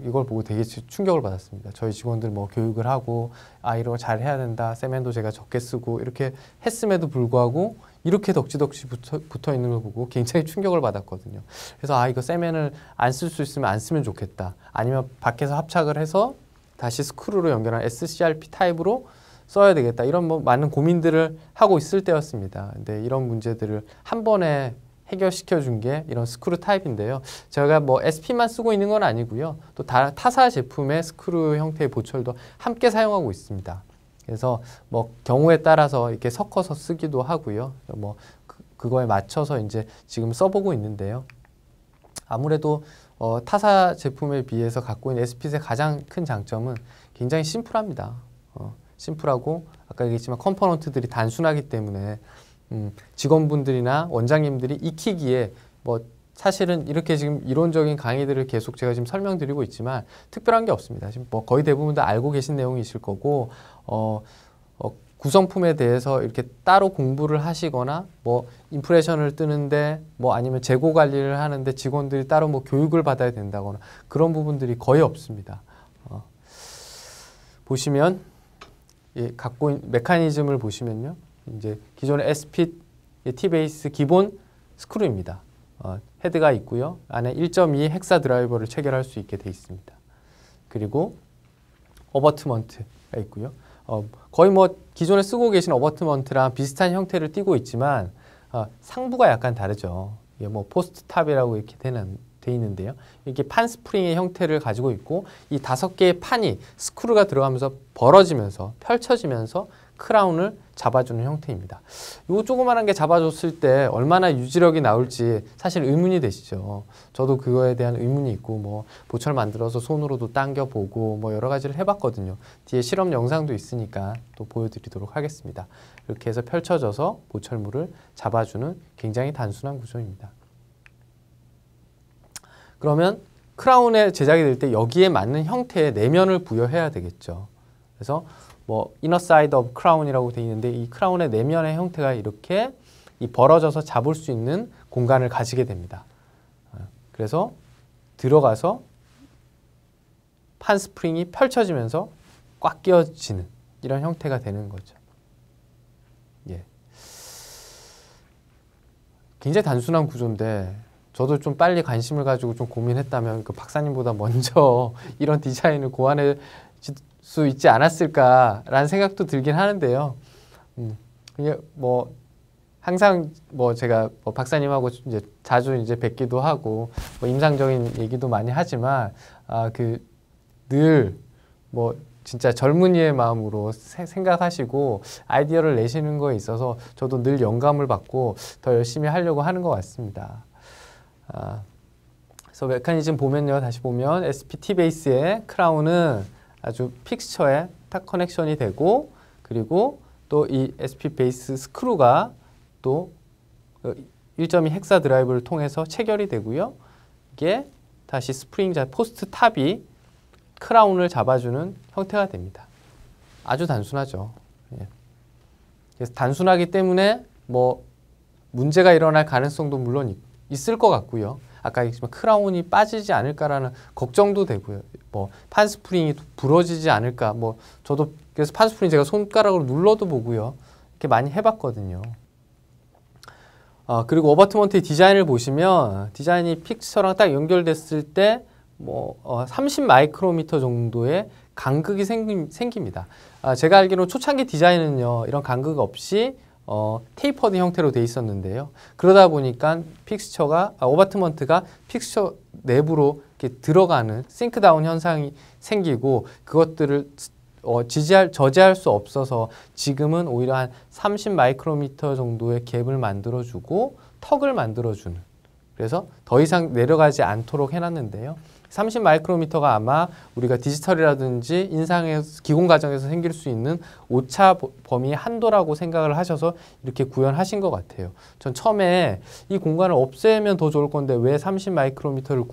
이걸 보고 되게 충격을 받았습니다. 저희 직원들 뭐 교육을 하고 이런 거 잘 해야 된다. 세면도 제가 적게 쓰고 이렇게 했음에도 불구하고 이렇게 덕지덕지 붙어 있는 걸 보고 굉장히 충격을 받았거든요. 그래서 이거 세면을 안 쓸 수 있으면 안 쓰면 좋겠다. 아니면 밖에서 합착을 해서 다시 스크루로 연결한 SCRP 타입으로 써야 되겠다. 이런 뭐 많은 고민들을 하고 있을 때였습니다. 근데 이런 문제들을 한 번에 해결시켜 준 게 이런 스크루 타입인데요. 제가 뭐 SP만 쓰고 있는 건 아니고요. 또 타사 제품의 스크루 형태의 보철도 함께 사용하고 있습니다. 그래서 뭐 경우에 따라서 이렇게 섞어서 쓰기도 하고요. 뭐 그거에 맞춰서 이제 지금 써보고 있는데요. 아무래도 타사 제품에 비해서 갖고 있는 SP의 가장 큰 장점은 굉장히 심플합니다. 심플하고 아까 얘기했지만 컴포넌트들이 단순하기 때문에 직원분들이나 원장님들이 익히기에 뭐 사실은 이렇게 지금 이론적인 강의들을 계속 제가 지금 설명드리고 있지만 특별한 게 없습니다. 지금 뭐 거의 대부분 다 알고 계신 내용이실 거고 구성품에 대해서 이렇게 따로 공부를 하시거나 뭐 임프레션을 뜨는데 뭐 아니면 재고 관리를 하는데 직원들이 따로 뭐 교육을 받아야 된다거나 그런 부분들이 거의 없습니다. 보시면 갖고 있는 메커니즘을 보시면요. 이제 기존의 SP T-베이스 기본 스크루입니다. 헤드가 있고요. 안에 1.2 헥사 드라이버를 체결할 수 있게 되어 있습니다. 그리고 어버트먼트가 있고요. 거의 뭐 기존에 쓰고 계신 어버트먼트랑 비슷한 형태를 띠고 있지만 상부가 약간 다르죠. 이게 뭐 포스트 탑이라고 이렇게 돼 있는데요. 이게 판 스프링의 형태를 가지고 있고 이 5개의 판이 스크루가 들어가면서 벌어지면서 펼쳐지면서 크라운을 잡아주는 형태입니다. 이 조그만한 게 잡아줬을 때 얼마나 유지력이 나올지 사실 의문이 되시죠. 저도 그거에 대한 의문이 있고 뭐 보철 만들어서 손으로도 당겨보고 뭐 여러 가지를 해봤거든요. 뒤에 실험 영상도 있으니까 또 보여드리도록 하겠습니다. 이렇게 해서 펼쳐져서 보철물을 잡아주는 굉장히 단순한 구조입니다. 그러면 크라운에 제작이 될 때 여기에 맞는 형태의 내면을 부여해야 되겠죠. 그래서 뭐 이너 사이드 오브 크라운이라고 되어 있는데 이 크라운의 내면의 형태가 이렇게 벌어져서 잡을 수 있는 공간을 가지게 됩니다. 그래서 들어가서 판 스프링이 펼쳐지면서 꽉 끼어지는 이런 형태가 되는 거죠. 굉장히 단순한 구조인데 저도 좀 빨리 관심을 가지고 좀 고민했다면 그 박사님보다 먼저 이런 디자인을 고안해 수 있지 않았을까라는 생각도 들긴 하는데요. 이게 뭐 항상 뭐 제가 뭐 박사님하고 이제 자주 이제 뵙기도 하고 뭐 임상적인 얘기도 많이 하지만 늘 뭐 진짜 젊은이의 마음으로 생각하시고 아이디어를 내시는 거에 있어서 저도 늘 영감을 받고 더 열심히 하려고 하는 것 같습니다. 그래서 메커니즘 보면요. 다시 보면 SPT 베이스의 크라운은 아주 픽스처에 딱 커넥션이 되고 그리고 또 이 SP 베이스 스크루가 또 1.2 헥사 드라이브를 통해서 체결이 되고요. 이게 다시 스프링 포스트 탑이 크라운을 잡아주는 형태가 됩니다. 아주 단순하죠. 그래서 단순하기 때문에 뭐 문제가 일어날 가능성도 물론 있을 것 같고요. 아까 얘기했지만 크라운이 빠지지 않을까라는 걱정도 되고요. 뭐 판스프링이 부러지지 않을까. 뭐 저도 그래서 판스프링 제가 손가락으로 눌러도 보고요. 이렇게 많이 해봤거든요. 그리고 어바트먼트의 디자인을 보시면 디자인이 픽처랑 딱 연결됐을 때 뭐 30 마이크로미터 정도의 간극이 생깁니다. 제가 알기로는 초창기 디자인은요, 이런 간극 없이 테이퍼드 형태로 돼 있었는데요. 그러다 보니까 어바트먼트가 픽처 내부로 이렇게 들어가는 싱크다운 현상이 생기고 그것들을 저지할 수 없어서 지금은 오히려 한 30 마이크로미터 정도의 갭을 만들어주고 턱을 만들어주는, 그래서 더 이상 내려가지 않도록 해놨는데요. 30 마이크로미터가 아마 우리가 디지털이라든지 인상의 기공 과정에서 생길 수 있는 오차 범위의 한도라고 생각을 하셔서 이렇게 구현하신 것 같아요. 전 처음에 이 공간을 없애면 더 좋을 건데 왜 30 마이크로미터를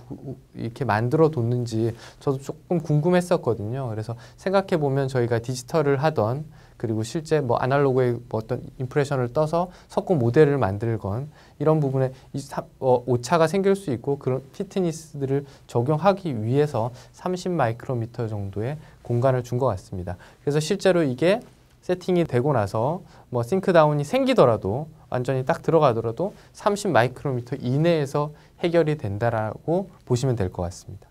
이렇게 만들어 뒀는지 저도 조금 궁금했었거든요. 그래서 생각해 보면 저희가 디지털을 하던, 그리고 실제 뭐 아날로그의 뭐 어떤 임프레션을 떠서 석고 모델을 만들건 이런 부분에 오차가 생길 수 있고 그런 피트니스들을 적용하기 위해서 30 마이크로미터 정도의 공간을 준 것 같습니다. 그래서 실제로 이게 세팅이 되고 나서 뭐 싱크다운이 생기더라도 완전히 딱 들어가더라도 30 마이크로미터 이내에서 해결이 된다라고 보시면 될 것 같습니다.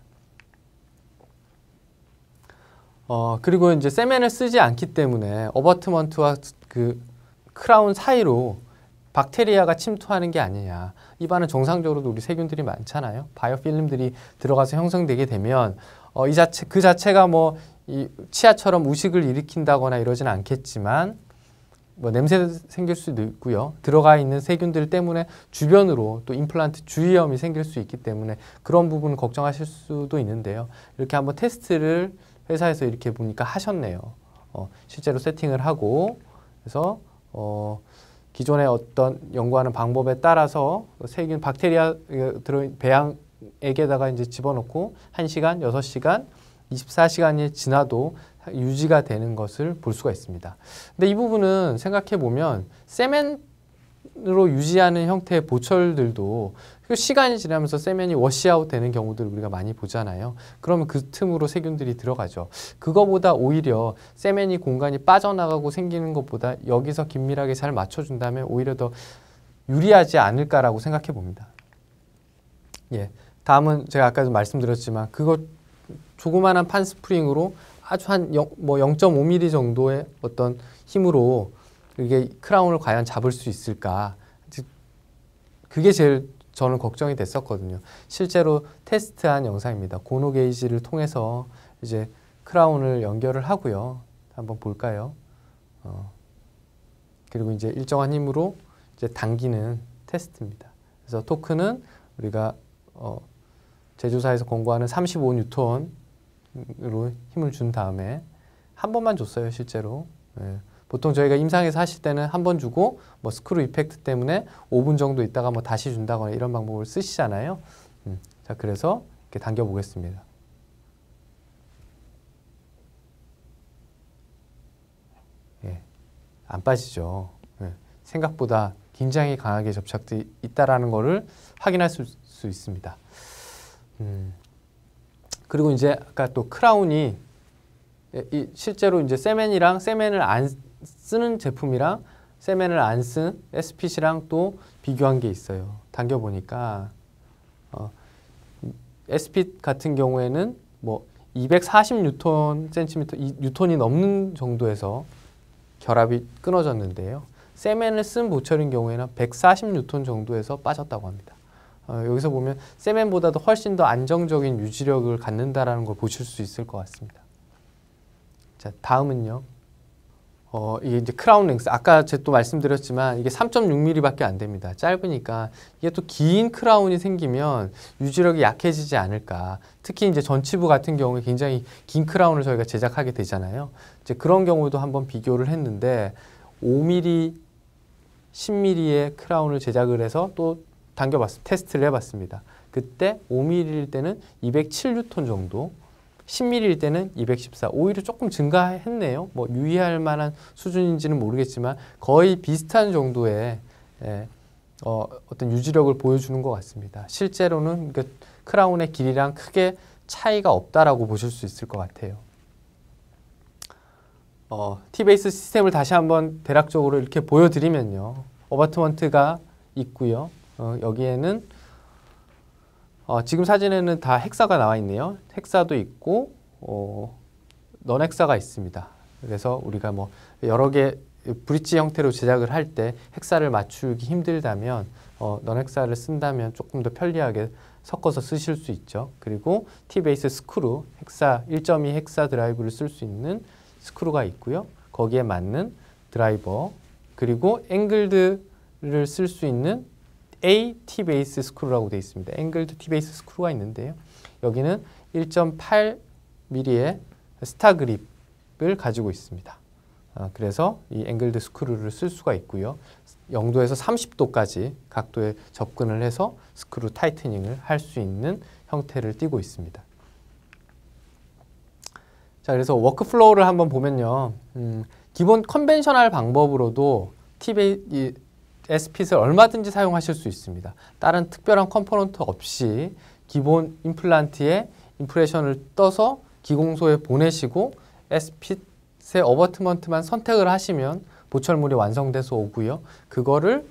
그리고 이제 세멘을 쓰지 않기 때문에 어버트먼트와 그 크라운 사이로 박테리아가 침투하는 게 아니냐. 입안은 정상적으로도 우리 세균들이 많잖아요. 바이오필름들이 들어가서 형성되게 되면 그 자체가 뭐 이 치아처럼 우식을 일으킨다거나 이러지는 않겠지만 뭐 냄새 생길 수도 있고요. 들어가 있는 세균들 때문에 주변으로 또 임플란트 주위염이 생길 수 있기 때문에 그런 부분 걱정하실 수도 있는데요. 이렇게 한번 테스트를 회사에서 이렇게 보니까 하셨네요. 실제로 세팅을 하고, 그래서 기존의 어떤 연구하는 방법에 따라서 세균, 박테리아 들어있는 배양액에다가 이제 집어넣고 1시간, 6시간, 24시간이 지나도 유지가 되는 것을 볼 수가 있습니다. 근데 이 부분은 생각해 보면 세멘으로 유지하는 형태의 보철들도 시간이 지나면서 세면이 워시아웃 되는 경우들을 우리가 많이 보잖아요. 그러면 그 틈으로 세균들이 들어가죠. 그거보다 오히려 세면이 공간이 빠져나가고 생기는 것보다 여기서 긴밀하게 잘 맞춰준다면 오히려 더 유리하지 않을까라고 생각해 봅니다. 예, 다음은 제가 아까도 말씀드렸지만 그거 조그마한 판 스프링으로 아주 한 0.5mm 정도의 어떤 힘으로 이게 크라운을 과연 잡을 수 있을까? 그게 제일 저는 걱정이 됐었거든요. 실제로 테스트한 영상입니다. 고노 게이지를 통해서 이제 크라운을 연결을 하고요. 한번 볼까요? 그리고 이제 일정한 힘으로 이제 당기는 테스트입니다. 그래서 토크는 우리가 제조사에서 권고하는 35N으로 힘을 준 다음에 한 번만 줬어요, 실제로. 예. 보통 저희가 임상에서 하실 때는 한 번 주고 뭐 스크루 이펙트 때문에 5분 정도 있다가 뭐 다시 준다거나 이런 방법을 쓰시잖아요. 자, 그래서 이렇게 당겨 보겠습니다. 예. 안 빠지죠. 예. 생각보다 굉장히 강하게 접착돼 있다라는 거를 확인할 수 있습니다. 그리고 이제 아까 또 크라운이 실제로 이제 세멘을 안 쓰는 제품이랑 세멘을 안 쓴 SPC랑 또 비교한 게 있어요. 당겨 보니까 SP 같은 경우에는 뭐 240Nm, N이 넘는 정도에서 결합이 끊어졌는데요. 세멘을 쓴 보철인 경우에는 140N 정도에서 빠졌다고 합니다. 여기서 보면 세멘보다도 훨씬 더 안정적인 유지력을 갖는다라는 걸 보실 수 있을 것 같습니다. 자, 다음은요. 이게 이제 크라운 랭스. 아까 제가 또 말씀드렸지만 이게 3.6mm밖에 안 됩니다. 짧으니까 이게 또 긴 크라운이 생기면 유지력이 약해지지 않을까. 특히 이제 전치부 같은 경우에 굉장히 긴 크라운을 저희가 제작하게 되잖아요. 이제 그런 경우도 한번 비교를 했는데 5mm, 10mm의 크라운을 제작을 해서 또 테스트를 해봤습니다. 그때 5mm일 때는 207N 정도, 10mm일 때는 214. 오히려 조금 증가했네요. 뭐 유의할 만한 수준인지는 모르겠지만 거의 비슷한 정도의 어떤 유지력을 보여주는 것 같습니다. 실제로는 그 크라운의 길이랑 크게 차이가 없다라고 보실 수 있을 것 같아요. T-베이스 시스템을 다시 한번 대략적으로 이렇게 보여드리면요. 어바트먼트가 있고요. 여기에는 지금 사진에는 다 헥사가 나와 있네요. 헥사도 있고 넌 헥사가 있습니다. 그래서 우리가 뭐 여러 개 브릿지 형태로 제작을 할 때 헥사를 맞추기 힘들다면 넌 헥사를 쓴다면 조금 더 편리하게 섞어서 쓰실 수 있죠. 그리고 T-베이스 스크루, 헥사 1.2 헥사 드라이브를 쓸 수 있는 스크루가 있고요. 거기에 맞는 드라이버, 그리고 앵글드를 쓸 수 있는 A T-베이스 스크루라고 되어 있습니다. 앵글드 T-베이스 스크루가 있는데요. 여기는 1.8mm의 스타 그립을 가지고 있습니다. 그래서 이 앵글드 스크루를 쓸 수가 있고요. 0도에서 30도까지 각도에 접근을 해서 스크루 타이트닝을 할 수 있는 형태를 띠고 있습니다. 자, 그래서 워크플로우를 한번 보면요. 기본 컨벤셔널 방법으로도 S핏을 얼마든지 사용하실 수 있습니다. 다른 특별한 컴포넌트 없이 기본 임플란트에 임프레션을 떠서 기공소에 보내시고 S핏의 어버트먼트만 선택을 하시면 보철물이 완성돼서 오고요. 그거를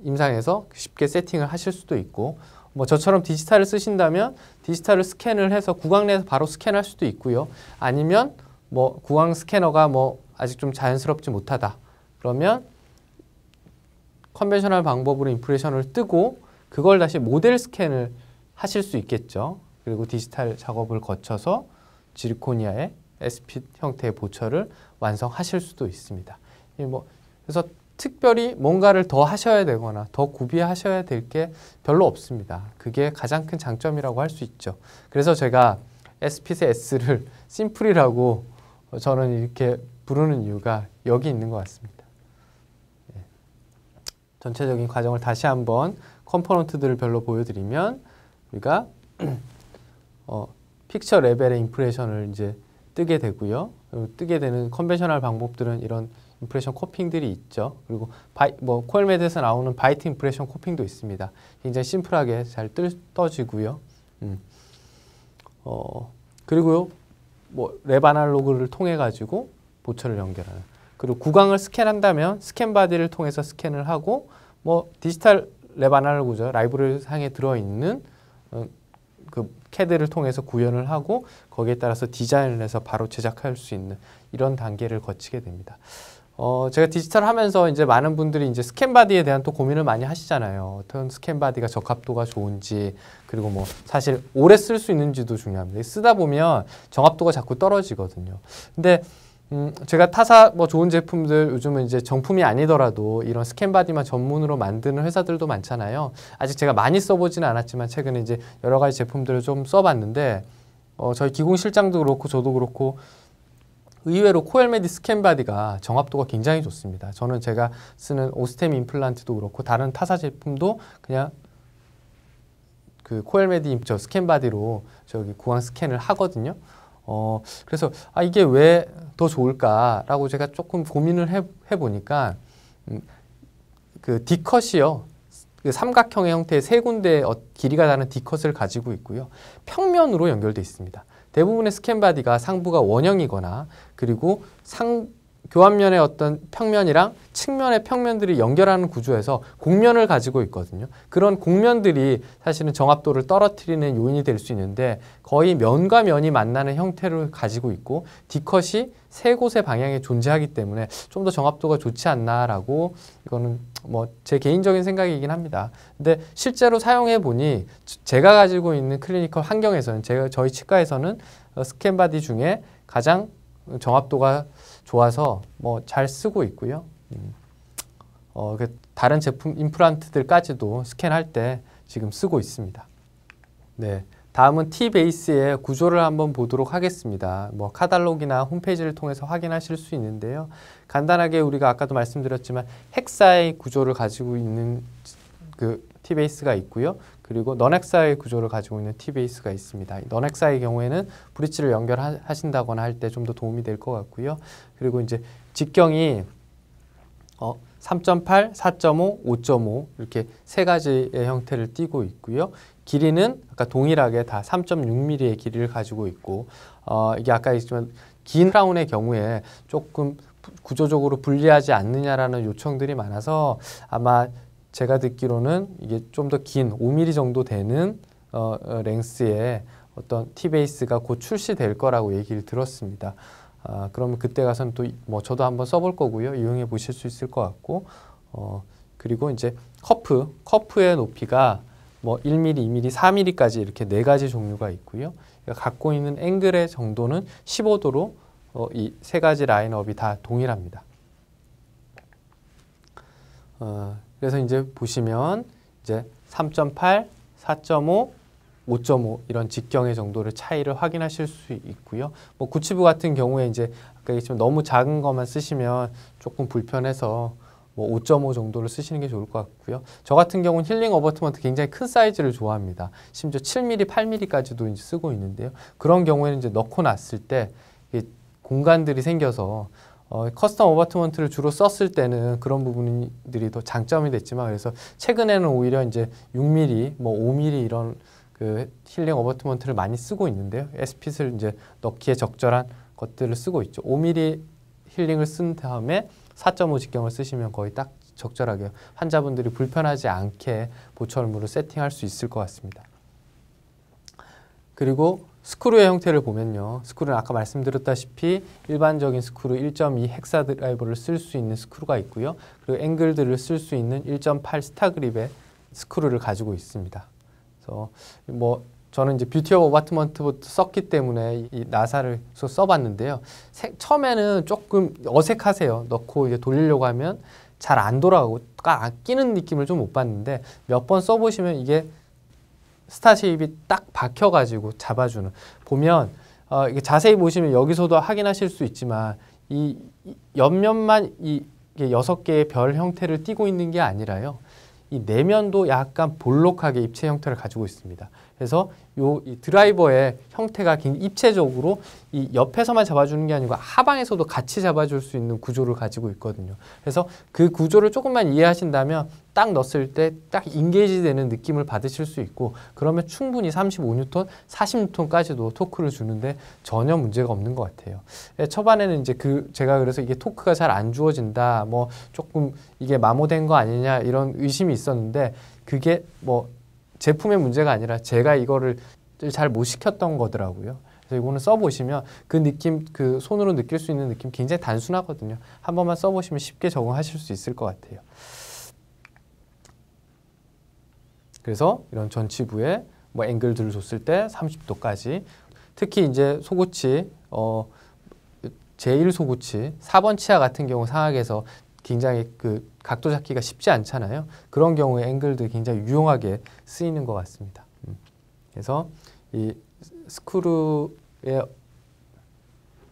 임상에서 쉽게 세팅을 하실 수도 있고, 저처럼 디지털을 쓰신다면 디지털을 스캔을 해서 구강 내에서 바로 스캔할 수도 있고요. 아니면 구강 스캐너가 아직 좀 자연스럽지 못하다. 그러면 컨벤셔널 방법으로 임프레션을 뜨고 그걸 다시 모델 스캔을 하실 수 있겠죠. 그리고 디지털 작업을 거쳐서 지르코니아의 S핏 형태의 보철을 완성하실 수도 있습니다. 그래서 특별히 뭔가를 더 하셔야 되거나 더 구비하셔야 될 게 별로 없습니다. 그게 가장 큰 장점이라고 할 수 있죠. 그래서 제가 S핏의 S를 심플이라고 저는 이렇게 부르는 이유가 여기 있는 것 같습니다. 전체적인 과정을 다시 한번 컴포넌트들을 별로 보여드리면 우리가 픽처 레벨의 임프레션을 이제 뜨게 되고요. 뜨게 되는 컨벤셔널 방법들은 이런 임프레션 코핑들이 있죠. 그리고 코엘메드에서 나오는 바이트 임프레션 코핑도 있습니다. 굉장히 심플하게 잘 떠지고요. 그리고요, 랩 아날로그를 통해 가지고 보철을 연결하는. 그리고 구강을 스캔한다면 스캔 바디를 통해서 스캔을 하고 디지털 랩 아날로그죠. 라이브러리 상에 들어있는 그 CAD를 통해서 구현을 하고 거기에 따라서 디자인을 해서 바로 제작할 수 있는 이런 단계를 거치게 됩니다. 제가 디지털 하면서 이제 많은 분들이 이제 스캔 바디에 대한 또 고민을 많이 하시잖아요. 어떤 스캔 바디가 적합도가 좋은지, 그리고 사실 오래 쓸 수 있는지도 중요합니다. 쓰다 보면 정합도가 자꾸 떨어지거든요. 근데 제가 타사 좋은 제품들 요즘은 이제 정품이 아니더라도 이런 스캔 바디만 전문으로 만드는 회사들도 많잖아요. 아직 제가 많이 써보지는 않았지만 최근에 이제 여러 가지 제품들을 좀 써봤는데 저희 기공실장도 그렇고 저도 그렇고 의외로 코엘메디 스캔 바디가 정합도가 굉장히 좋습니다. 저는 제가 쓰는 오스템 임플란트도 그렇고 다른 타사 제품도 그냥 그 코엘메디 스캔 바디로 저기 구강 스캔을 하거든요. 그래서 이게 왜 더 좋을까라고 제가 조금 고민을 해보니까 그 D컷이요. 그 삼각형의 형태의 세 군데의 길이가 다른 D컷을 가지고 있고요. 평면으로 연결되어 있습니다. 대부분의 스캔 바디가 상부가 원형이거나 그리고 교환면의 어떤 평면이랑 측면의 평면들이 연결하는 구조에서 곡면을 가지고 있거든요. 그런 곡면들이 사실은 정합도를 떨어뜨리는 요인이 될 수 있는데 거의 면과 면이 만나는 형태를 가지고 있고 D컷이 세 곳의 방향에 존재하기 때문에 좀 더 정합도가 좋지 않나라고, 이거는 제 개인적인 생각이긴 합니다. 근데 실제로 사용해 보니 제가 가지고 있는 클리니컬 환경에서는 저희 치과에서는 스캔 바디 중에 가장 정합도가 좋아서 잘 쓰고 있고요. 다른 제품 임플란트들까지도 스캔할 때 지금 쓰고 있습니다. 네, 다음은 T-베이스의 구조를 한번 보도록 하겠습니다. 카탈로그나 홈페이지를 통해서 확인하실 수 있는데요. 간단하게 우리가 아까도 말씀드렸지만 헥사의 구조를 가지고 있는 그 T-베이스가 있고요. 그리고 넌-헥사의 구조를 가지고 있는 T-베이스가 있습니다. 넌-헥사의 경우에는 브릿지를 연결하신다거나 할 때 좀 더 도움이 될 것 같고요. 그리고 이제 직경이 3.8, 4.5, 5.5 이렇게 세 가지의 형태를 띠고 있고요. 길이는 아까 동일하게 다 3.6mm의 길이를 가지고 있고 이게 아까 있지만 긴 크라운의 경우에 조금 구조적으로 불리하지 않느냐라는 요청들이 많아서 아마 제가 듣기로는 이게 좀 더 긴 5mm 정도 되는 랭스의 어떤 T-베이스가 곧 출시될 거라고 얘기를 들었습니다. 그러면 그때 가서는 또 뭐 저도 한번 써볼 거고요. 이용해 보실 수 있을 것 같고 그리고 이제 커프의 높이가 뭐 1mm, 2mm, 4mm까지 이렇게 네 가지 종류가 있고요. 그러니까 갖고 있는 앵글의 정도는 15도로 이 세 가지 라인업이 다 동일합니다. 그래서 이제 보시면 이제 3.8, 4.5, 5.5 이런 직경의 정도를 차이를 확인하실 수 있고요. 뭐 구치부 같은 경우에 이제 아까 얘기했지만 너무 작은 것만 쓰시면 조금 불편해서 뭐 5.5 정도를 쓰시는 게 좋을 것 같고요. 저 같은 경우는 힐링 어버트먼트 굉장히 큰 사이즈를 좋아합니다. 심지어 7mm, 8mm까지도 이제 쓰고 있는데요. 그런 경우에는 이제 넣고 놨을 때 공간들이 생겨서 커스텀 어버트먼트를 주로 썼을 때는 그런 부분들이 더 장점이 됐지만 그래서 최근에는 오히려 이제 6mm, 뭐 5mm 이런 그 힐링 어버트먼트를 많이 쓰고 있는데요. S핏을 이제 넣기에 적절한 것들을 쓰고 있죠. 5mm 힐링을 쓴 다음에 4.5 직경을 쓰시면 거의 딱 적절하게 환자분들이 불편하지 않게 보철물을 세팅할 수 있을 것 같습니다. 그리고 스크루의 형태를 보면요. 스크루는 아까 말씀드렸다시피 일반적인 스크루 1.2 헥사 드라이버를 쓸 수 있는 스크루가 있고요. 그리고 앵글들을 쓸 수 있는 1.8 스타 그립의 스크루를 가지고 있습니다. 그래서 뭐 저는 이제 뷰티 오브 어바트먼트부터 썼기 때문에 이 나사를 써봤는데요. 처음에는 조금 어색하세요. 넣고 이제 돌리려고 하면 잘 안 돌아가고 안 끼는 느낌을 좀 못 받는데 몇 번 써보시면 이게 스타 쉐입이 딱 박혀가지고 잡아주는 보면 이게 자세히 보시면 여기서도 확인하실 수 있지만 이 옆면만 이게 6개의 별 형태를 띠고 있는 게 아니라요. 이 내면도 약간 볼록하게 입체 형태를 가지고 있습니다. 그래서 이 드라이버의 형태가 입체적으로 이 옆에서만 잡아주는 게 아니고 하방에서도 같이 잡아줄 수 있는 구조를 가지고 있거든요. 그래서 그 구조를 조금만 이해하신다면 딱 넣었을 때 딱 인게이지 되는 느낌을 받으실 수 있고 그러면 충분히 35N, 40N까지도 토크를 주는데 전혀 문제가 없는 것 같아요. 초반에는 이제 제가 그래서 이게 토크가 잘 안 주어진다, 뭐 조금 이게 마모된 거 아니냐 이런 의심이 있었는데 그게 뭐 제품의 문제가 아니라 제가 이거를 잘 못 시켰던 거더라고요. 그래서 이거는 써보시면 그 느낌, 그 손으로 느낄 수 있는 느낌 굉장히 단순하거든요. 한 번만 써보시면 쉽게 적응하실 수 있을 것 같아요. 그래서 이런 전치부에 뭐 앵글들을 줬을 때 30도까지 특히 이제 소구치, 제1 소구치, 4번 치아 같은 경우 상악에서 굉장히 그 각도 잡기가 쉽지 않잖아요. 그런 경우에 앵글들이 굉장히 유용하게 쓰이는 것 같습니다. 그래서 이 스크루의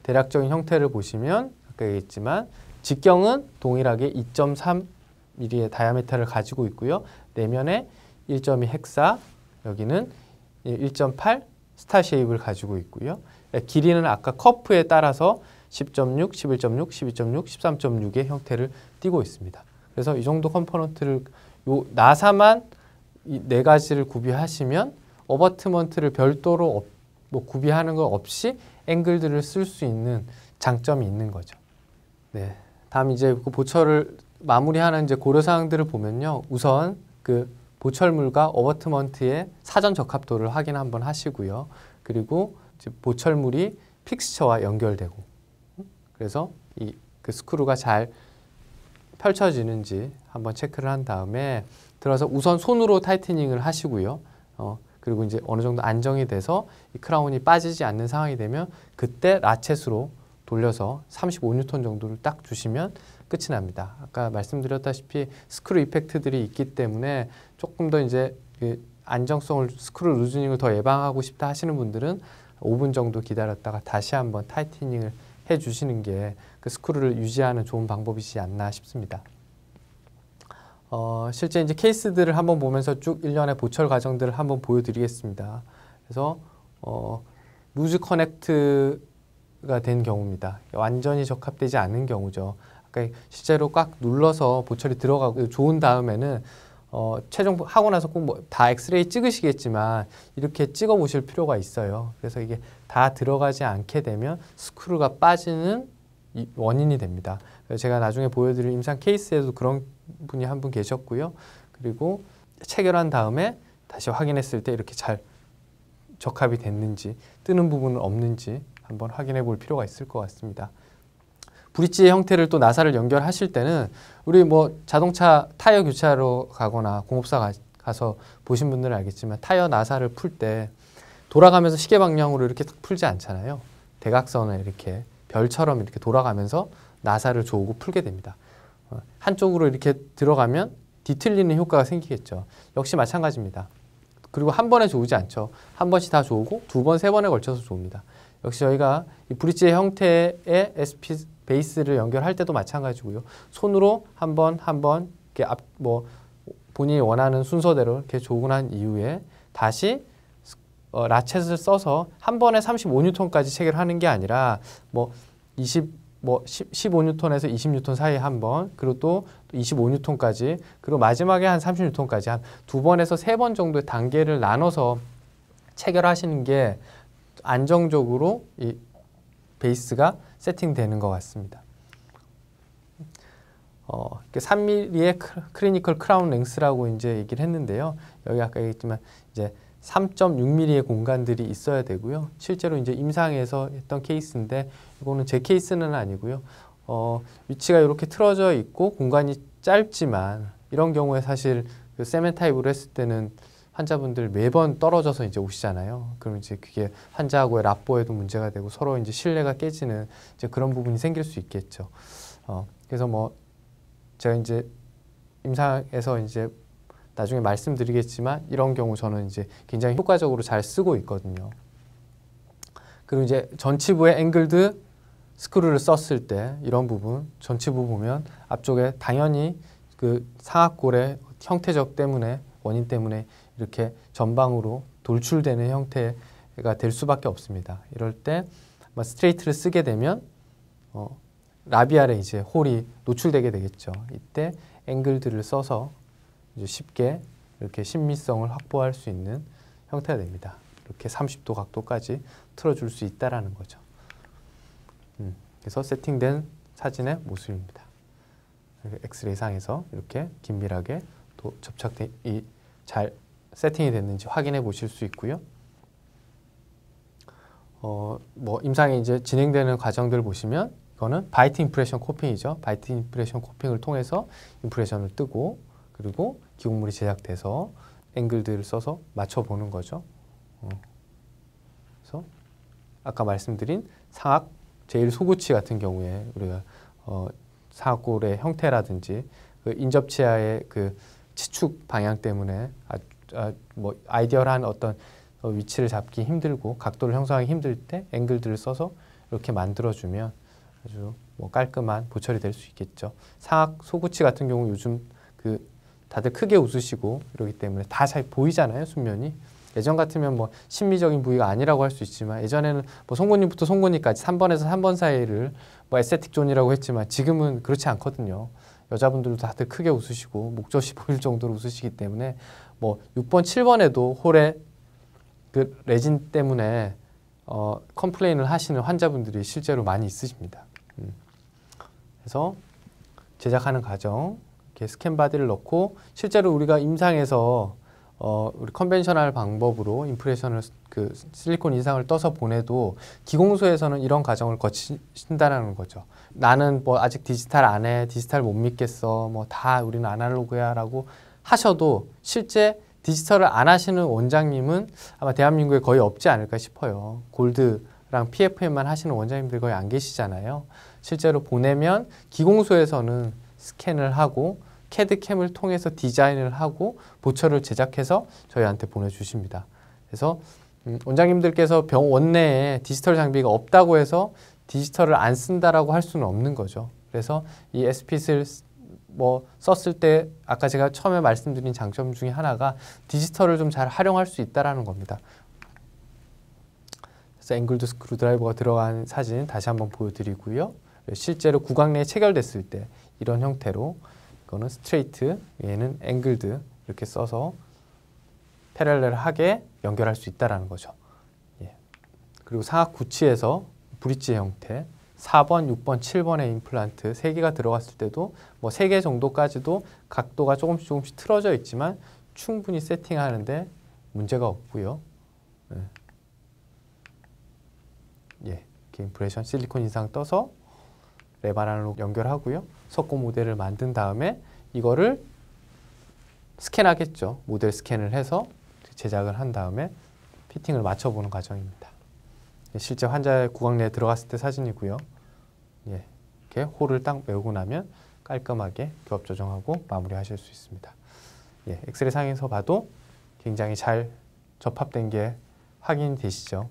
대략적인 형태를 보시면 아까 얘기했지만 직경은 동일하게 2.3mm의 다이아미터를 가지고 있고요. 내면에 1.2 헥사, 여기는 1.8 스타 쉐입을 가지고 있고요. 길이는 아까 커프에 따라서 10.6, 11.6, 12.6, 13.6의 형태를 띠고 있습니다. 그래서 이 정도 컴포넌트를 요 나사만 이 네 가지를 구비하시면 어버트먼트를 별도로 뭐 구비하는 것 없이 앵글들을 쓸 수 있는 장점이 있는 거죠. 네, 다음 이제 그 보철을 마무리하는 이제 고려사항들을 보면요. 우선 그 보철물과 어버트먼트의 사전 적합도를 확인 한번 하시고요. 그리고 이제 보철물이 픽스처와 연결되고 그래서 그 스크루가 잘 펼쳐지는지 한번 체크를 한 다음에 들어서 우선 손으로 타이트닝을 하시고요. 그리고 이제 어느 정도 안정이 돼서 이 크라운이 빠지지 않는 상황이 되면 그때 라쳇으로 돌려서 35N 정도를 딱 주시면 끝이 납니다. 아까 말씀드렸다시피 스크루 이펙트들이 있기 때문에 조금 더 이제 그 안정성을 스크루 루즈닝을 더 예방하고 싶다 하시는 분들은 5분 정도 기다렸다가 다시 한번 타이트닝을 해주시는 게 그 스크루를 유지하는 좋은 방법이지 않나 싶습니다. 실제 이제 케이스들을 한번 보면서 쭉 일련의 보철 과정들을 한번 보여드리겠습니다. 그래서 루즈 커넥트가 된 경우입니다. 완전히 적합되지 않은 경우죠. 그러니까 실제로 꽉 눌러서 보철이 들어가고 좋은 다음에는 최종 하고 나서 꼭 뭐 다 엑스레이 찍으시겠지만 이렇게 찍어 보실 필요가 있어요. 그래서 이게 다 들어가지 않게 되면 스크루가 빠지는 원인이 됩니다. 제가 나중에 보여드릴 임상 케이스에도 그런 분이 한 분 계셨고요. 그리고 체결한 다음에 다시 확인했을 때 이렇게 잘 적합이 됐는지, 뜨는 부분은 없는지 한번 확인해 볼 필요가 있을 것 같습니다. 브릿지의 형태를 또 나사를 연결하실 때는 우리 뭐 자동차 타이어 교체하러 가거나 공업사 가서 보신 분들은 알겠지만 타이어 나사를 풀 때 돌아가면서 시계 방향으로 이렇게 딱 풀지 않잖아요. 대각선을 이렇게 별처럼 이렇게 돌아가면서 나사를 조우고 풀게 됩니다. 한쪽으로 이렇게 들어가면 뒤틀리는 효과가 생기겠죠. 역시 마찬가지입니다. 그리고 한 번에 조우지 않죠. 한 번씩 다 조우고 두 번, 세 번에 걸쳐서 조웁니다. 역시 저희가 이 브릿지의 형태의 SP 베이스를 연결할 때도 마찬가지고요. 손으로 한 번 이렇게 본인이 원하는 순서대로 이렇게 조우고 난 이후에 다시 라쳇을 써서 한 번에 35N까지 체결하는 게 아니라 15N에서 20N 사이에 한 번, 그리고 또 25N까지, 그리고 마지막에 한 30N까지 한 두 번에서 세 번 정도의 단계를 나눠서 체결하시는 게 안정적으로 이 베이스가 세팅되는 것 같습니다. 3mm의 클리니컬 크라운 랭스라고 이제 얘기를 했는데요. 여기 아까 얘기했지만 이제 3.6mm의 공간들이 있어야 되고요. 실제로 이제 임상에서 했던 케이스인데 이거는 제 케이스는 아니고요. 위치가 이렇게 틀어져 있고 공간이 짧지만 이런 경우에 사실 그 세멘 타입으로 했을 때는 환자분들 매번 떨어져서 이제 오시잖아요. 그럼 이제 그게 환자하고의 랍보에도 문제가 되고 서로 이제 신뢰가 깨지는 이제 그런 부분이 생길 수 있겠죠. 그래서 뭐 제가 이제 임상에서 이제 나중에 말씀드리겠지만 이런 경우 저는 이제 굉장히 효과적으로 잘 쓰고 있거든요. 그리고 이제 전치부에 앵글드 스크루를 썼을 때 이런 부분, 전치부 보면 앞쪽에 당연히 그 상악골의 형태적 때문에 원인 때문에 이렇게 전방으로 돌출되는 형태가 될 수밖에 없습니다. 이럴 때 스트레이트를 쓰게 되면 라비알에 이제 홀이 노출되게 되겠죠. 이때 앵글들을 써서 이제 쉽게 이렇게 신미성을 확보할 수 있는 형태가 됩니다. 이렇게 30도 각도까지 틀어줄 수 있다라는 거죠. 그래서 세팅된 사진의 모습입니다. 엑스레이 상에서 이렇게 긴밀하게 잘 세팅이 됐는지 확인해 보실 수 있고요. 뭐 임상이 이제 진행되는 과정들 보시면 이거는 바이트 임프레션 코핑이죠. 바이트 임프레션 코핑을 통해서 임프레션을 뜨고 그리고 기록물이 제작돼서 앵글들을 써서 맞춰보는 거죠. 그래서 아까 말씀드린 상악 제일 소구치 같은 경우에 우리가 상악골의 형태라든지 그 인접치아의 그 치축 방향 때문에 뭐 아이디얼한 어떤 위치를 잡기 힘들고 각도를 형성하기 힘들 때 앵글들을 써서 이렇게 만들어주면 아주 뭐 깔끔한 보철이 될 수 있겠죠. 상악 소구치 같은 경우 요즘 그 다들 크게 웃으시고 이러기 때문에 다 잘 보이잖아요, 순면이. 예전 같으면 뭐 심미적인 부위가 아니라고 할 수 있지만 예전에는 뭐 송곳니부터 송곳니까지 3번에서 3번 사이를 뭐 에스테틱 존이라고 했지만 지금은 그렇지 않거든요. 여자분들도 다들 크게 웃으시고 목젖이 보일 정도로 웃으시기 때문에 뭐 6번, 7번에도 홀에 그 레진 때문에 컴플레인을 하시는 환자분들이 실제로 많이 있으십니다. 그래서 제작하는 과정, 이렇게 스캔 바디를 넣고 실제로 우리가 임상에서 우리 컨벤셔널 방법으로 임프레션을 그 실리콘 인상을 떠서 보내도 기공소에서는 이런 과정을 거친다는 거죠. 나는 뭐 아직 디지털 안 해, 디지털 못 믿겠어, 뭐 다 우리는 아날로그야라고 하셔도 실제 디지털을 안 하시는 원장님은 아마 대한민국에 거의 없지 않을까 싶어요. 골드랑 PFM만 하시는 원장님들 거의 안 계시잖아요. 실제로 보내면 기공소에서는 스캔을 하고 캐드캠을 통해서 디자인을 하고 보철을 제작해서 저희한테 보내주십니다. 그래서 원장님들께서 병원 내에 디지털 장비가 없다고 해서 디지털을 안 쓴다라고 할 수는 없는 거죠. 그래서 이 SPit을 뭐 썼을 때 아까 제가 처음에 말씀드린 장점 중에 하나가 디지털을 좀 잘 활용할 수 있다라는 겁니다. 그래서 앵글드 스크루 드라이버가 들어간 사진 다시 한번 보여드리고요. 실제로 구강 내에 체결됐을 때 이런 형태로 이거는 스트레이트, 얘는 앵글드 이렇게 써서 패럴렐하게 연결할 수 있다는 거죠. 예. 그리고 상악 구치에서 브릿지 형태 4번, 6번, 7번의 임플란트 3개가 들어갔을 때도 뭐 3개 정도까지도 각도가 조금씩 틀어져 있지만 충분히 세팅하는데 문제가 없고요. 예. 예. 임프레션 실리콘 인상 떠서 레바논으로 연결하고요. 석고 모델을 만든 다음에 이거를 스캔하겠죠. 모델 스캔을 해서 제작을 한 다음에 피팅을 맞춰보는 과정입니다. 실제 환자의 구강 내에 들어갔을 때 사진이고요. 예, 이렇게 홀을 딱 메우고 나면 깔끔하게 교합 조정하고 마무리하실 수 있습니다. 예, 엑스레이 상에서 봐도 굉장히 잘 접합된 게 확인되시죠.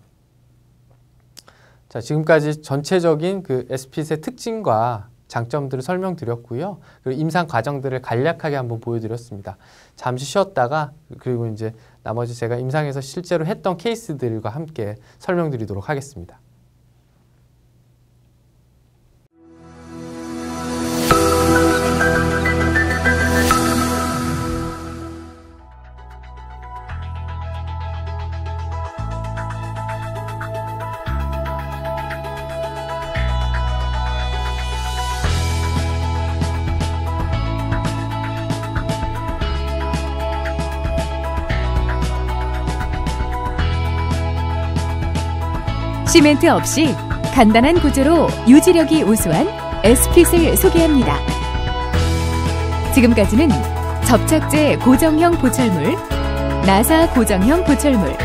자, 지금까지 전체적인 그 SPIT의 특징과 장점들을 설명드렸고요. 그리고 임상 과정들을 간략하게 한번 보여드렸습니다. 잠시 쉬었다가 그리고 이제 나머지 제가 임상에서 실제로 했던 케이스들과 함께 설명드리도록 하겠습니다. 시멘트 없이 간단한 구조로 유지력이 우수한 SPIT을 소개합니다. 지금까지는 접착제 고정형 보철물, 나사 고정형 보철물,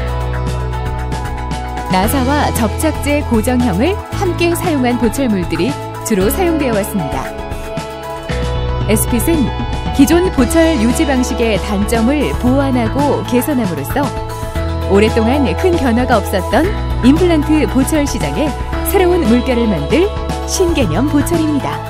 나사와 접착제 고정형을 함께 사용한 보철물들이 주로 사용되어 왔습니다. SPIT은 기존 보철 유지 방식의 단점을 보완하고 개선함으로써 오랫동안 큰 변화가 없었던 임플란트 보철 시장에 새로운 물결을 만들 신개념 보철입니다.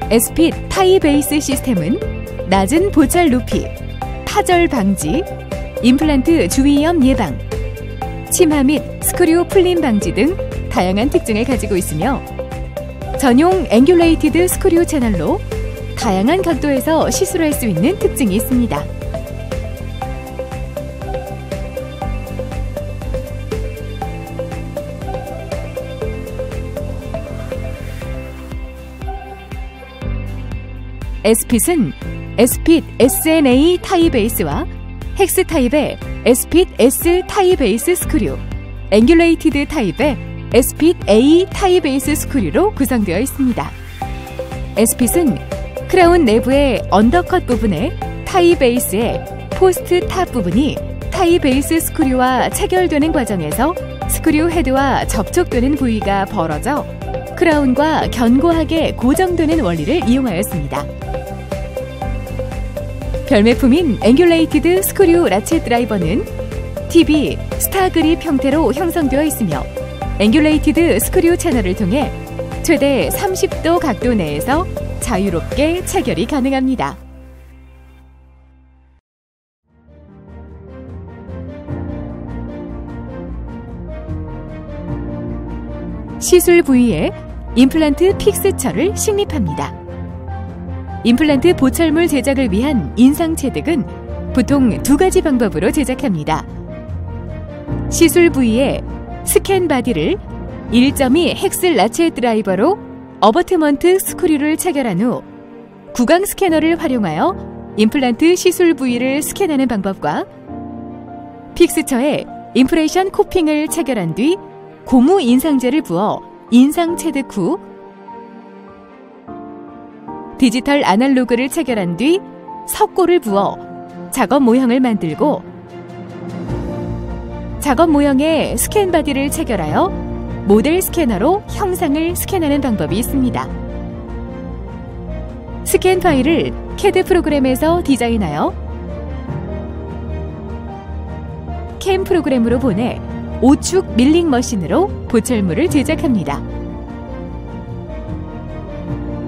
SPIT 타이 베이스 시스템은 낮은 보철 높이, 파절 방지, 임플란트 주위염 예방, 침하 및 스크류 풀림 방지 등 다양한 특징을 가지고 있으며 전용 앵귤레이티드 스크류 채널로 다양한 각도에서 시술을 할 수 있는 특징이 있습니다. SPIT은 SPIT SNA 타이 베이스와 헥스 타입의 SPIT S 타이 베이스 스크류, 앵귤레이티드 타입의 SPIT A 타이 베이스 스크류로 구성되어 있습니다. SPIT은 크라운 내부의 언더컷 부분에 타이 베이스의 포스트 탑 부분이 타이 베이스 스크류와 체결되는 과정에서 스크류 헤드와 접촉되는 부위가 벌어져 크라운과 견고하게 고정되는 원리를 이용하였습니다. 별매품인 앵귤레이티드 스크류 라쳇 드라이버는 TV, 스타 그립 형태로 형성되어 있으며 앵귤레이티드 스크류 채널을 통해 최대 30도 각도 내에서 자유롭게 체결이 가능합니다. 시술 부위에 임플란트 픽스처를 식립합니다. 임플란트 보철물 제작을 위한 인상 체득은 보통 2가지 방법으로 제작합니다. 시술 부위에 스캔 바디를 1.2 헥스 라쳇 드라이버로 어버트먼트 스크류를 체결한 후 구강 스캐너를 활용하여 임플란트 시술 부위를 스캔하는 방법과 픽스처에 임프레션 코핑을 체결한 뒤 고무 인상제를 부어 인상 체득 후 디지털 아날로그를 체결한 뒤 석고를 부어 작업 모형을 만들고 작업 모형에 스캔 바디를 체결하여 모델 스캐너로 형상을 스캔하는 방법이 있습니다. 스캔 파일을 CAD 프로그램에서 디자인하여 캠 프로그램으로 보내 5축 밀링 머신으로 보철물을 제작합니다.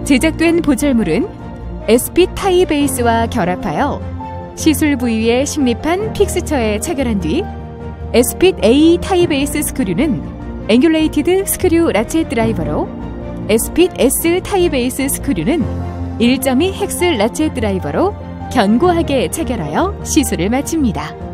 제작된 보철물은 에스핏 타이 베이스와 결합하여 시술 부위에 식립한 픽스처에 체결한 뒤 에스핏 A 타이 베이스 스크류는 앵귤레이티드 스크류 라쳇 드라이버로 에스핏 S 타이 베이스 스크류는 1.2 헥스 라쳇 드라이버로 견고하게 체결하여 시술을 마칩니다.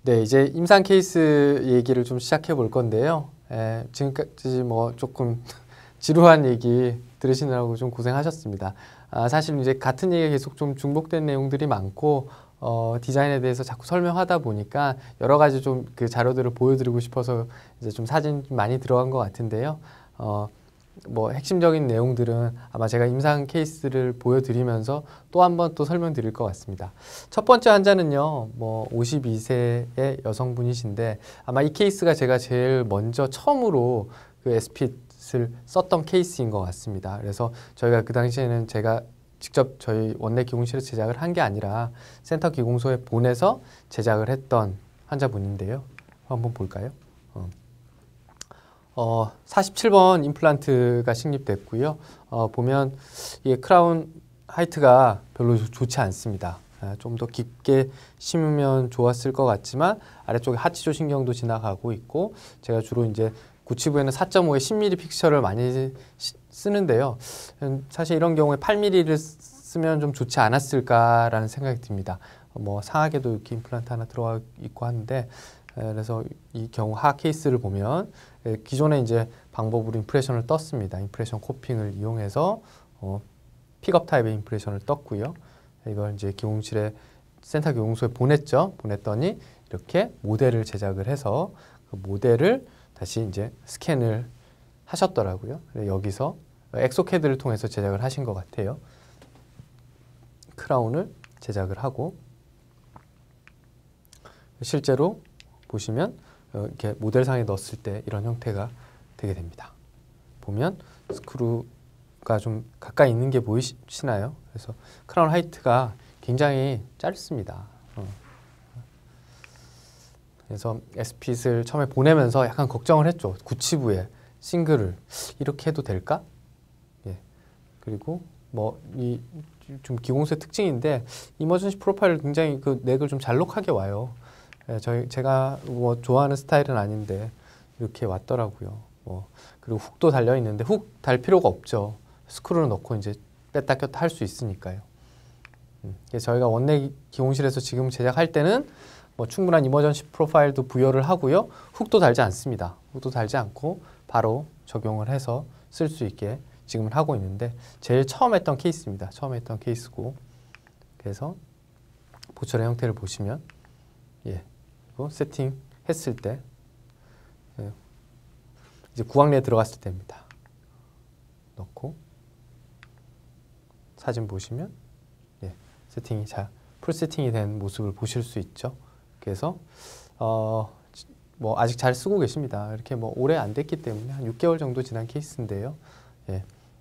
네, 이제 임상 케이스 얘기를 좀 시작해 볼 건데요. 지금까지 뭐 조금 지루한 얘기 들으시느라고 좀 고생하셨습니다. 사실 이제 같은 얘기가 계속 좀 중복된 내용들이 많고 디자인에 대해서 자꾸 설명하다 보니까 여러 가지 좀 그 자료들을 보여드리고 싶어서 이제 좀 사진 좀 많이 들어간 것 같은데요. 뭐 핵심적인 내용들은 아마 제가 임상 케이스를 보여드리면서 또 한 번 또 설명드릴 것 같습니다. 첫 번째 환자는요, 뭐 52세의 여성분이신데 아마 이 케이스가 제가 제일 먼저 처음으로 그 에스핏을 썼던 케이스인 것 같습니다. 그래서 저희가 그 당시에는 제가 직접 저희 원내 기공실에서 제작을 한 게 아니라 센터 기공소에 보내서 제작을 했던 환자분인데요. 한번 볼까요? 47번 임플란트가 식립됐고요. 보면 이게 크라운 하이트가 별로 좋지 않습니다. 좀 더 깊게 심으면 좋았을 것 같지만 아래쪽에 하치조 신경도 지나가고 있고 제가 주로 이제 구치부에는 4.5의 10mm 픽처를 많이 쓰는데요. 사실 이런 경우에 8mm를 쓰면 좀 좋지 않았을까라는 생각이 듭니다. 뭐 상하게도 이렇게 임플란트 하나 들어가 있고 하는데 그래서 이 경우 하 케이스를 보면 기존에 이제 방법으로 임프레션을 떴습니다. 임프레션 코핑을 이용해서 픽업 타입의 임프레션을 떴고요. 이걸 이제 기공실에 센터 기공소에 보냈죠. 보냈더니 이렇게 모델을 제작을 해서 그 모델을 다시 이제 스캔을 하셨더라고요. 여기서 엑소캐드를 통해서 제작을 하신 것 같아요. 크라운을 제작을 하고 실제로 보시면 이렇게 모델상에 넣었을 때 이런 형태가 되게 됩니다. 보면 스크루가 좀 가까이 있는 게 보이시나요? 그래서 크라운 하이트가 굉장히 짧습니다. 그래서 에스핏을 처음에 보내면서 약간 걱정을 했죠. 구치부에 싱글을 이렇게 해도 될까? 예. 그리고 뭐 이 좀 기공소의 특징인데 이머전시 프로파일을 굉장히 그 넥을 좀 잘록하게 와요. 예, 제가 뭐 좋아하는 스타일은 아닌데 이렇게 왔더라고요. 그리고 훅도 달려 있는데 훅 달 필요가 없죠. 스크루를 넣고 이제 뺐다 꼈다 할 수 있으니까요. 그래서 저희가 원내 기공실에서 지금 제작할 때는 뭐 충분한 이머전시 프로파일도 부여를 하고요. 훅도 달지 않습니다. 훅도 달지 않고 바로 적용을 해서 쓸 수 있게 지금은 하고 있는데 제일 처음 했던 케이스입니다. 처음 했던 케이스고 그래서 보철의 형태를 보시면 세팅 했을 때 이제 구강내에 들어갔을 때입니다. 넣고 사진 보시면 세팅이 풀 세팅이 된 모습을 보실 수 있죠. 그래서 뭐 아직 잘 쓰고 계십니다. 이렇게 뭐 오래 안 됐기 때문에 한 6개월 정도 지난 케이스인데요.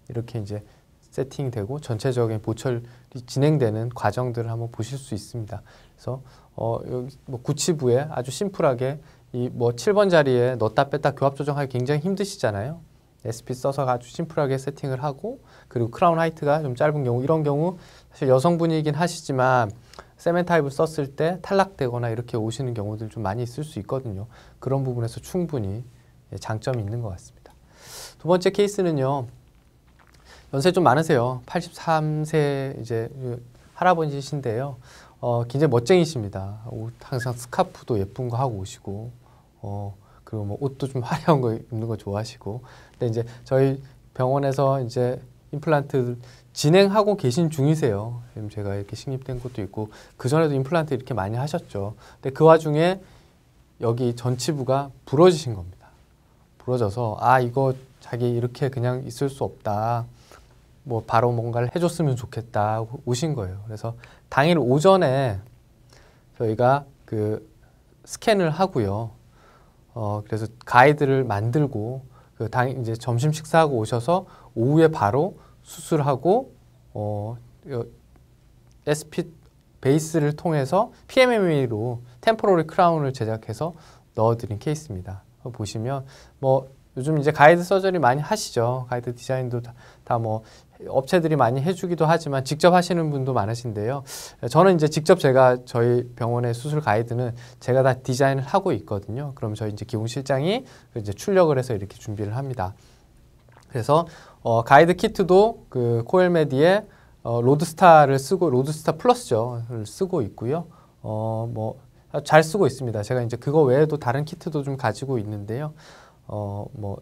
이렇게 이제 세팅되고 전체적인 보철이 진행되는 과정들을 한번 보실 수 있습니다. 그래서 여기 뭐 구치부에 아주 심플하게 이 뭐 7번 자리에 넣었다 뺐다 교합 조정하기 굉장히 힘드시잖아요. 에스핏 써서 아주 심플하게 세팅을 하고 그리고 크라운 하이트가 좀 짧은 경우 이런 경우 사실 여성분이긴 하시지만 세멘 타입을 썼을 때 탈락되거나 이렇게 오시는 경우들 좀 많이 있을 수 있거든요. 그런 부분에서 충분히 장점이 있는 것 같습니다. 두 번째 케이스는요. 연세 좀 많으세요. 83세 이제 할아버지신데요. 굉장히 멋쟁이십니다. 항상 스카프도 예쁜 거 하고 오시고, 그리고 뭐 옷도 좀 화려한 거 입는 거 좋아하시고. 근데 이제 저희 병원에서 이제 임플란트 진행하고 계신 중이세요. 지금 제가 이렇게 식립된 것도 있고, 그 전에도 임플란트 이렇게 많이 하셨죠. 근데 그 와중에 여기 전치부가 부러지신 겁니다. 부러져서 이거 자기 이렇게 그냥 있을 수 없다. 뭐 바로 뭔가를 해줬으면 좋겠다 오신 거예요. 그래서 당일 오전에 저희가 그 스캔을 하고요. 그래서 가이드를 만들고 이제 점심 식사하고 오셔서 오후에 바로 수술하고 SPIT 베이스를 통해서 PMMA로 템포러리 크라운을 제작해서 넣어드린 케이스입니다. 보시면 뭐 요즘 이제 가이드 서저리 많이 하시죠. 가이드 디자인도 다 뭐 업체들이 많이 해주기도 하지만 직접 하시는 분도 많으신데요. 저는 이제 직접 제가 저희 병원의 수술 가이드는 제가 다 디자인을 하고 있거든요. 그럼 저희 이제 기공실장이 이제 출력을 해서 이렇게 준비를 합니다. 그래서 가이드 키트도 그 코엘메디의 로드스타를 쓰고 로드스타 플러스를 쓰고 있고요. 뭐 잘 쓰고 있습니다. 제가 이제 그거 외에도 다른 키트도 좀 가지고 있는데요. 뭐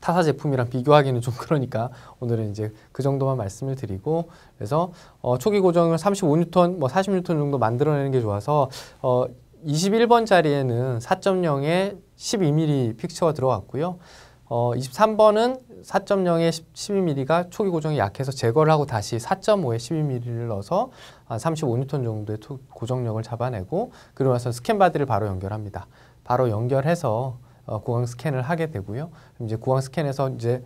타사 제품이랑 비교하기는 좀 그러니까 오늘은 이제 그 정도만 말씀을 드리고, 그래서 초기 고정을 35N, 뭐 40N 정도 만들어내는 게 좋아서 21번 자리에는 4.0에 12mm 픽처가 들어갔고요. 23번은 4.0에 12mm가 초기 고정이 약해서 제거를 하고 다시 4.5에 12mm를 넣어서 한 35N 정도의 고정력을 잡아내고, 그러고 나서 스캔 바디를 바로 연결합니다. 바로 연결해서 구강 스캔을 하게 되고요. 이제 구강 스캔에서 이제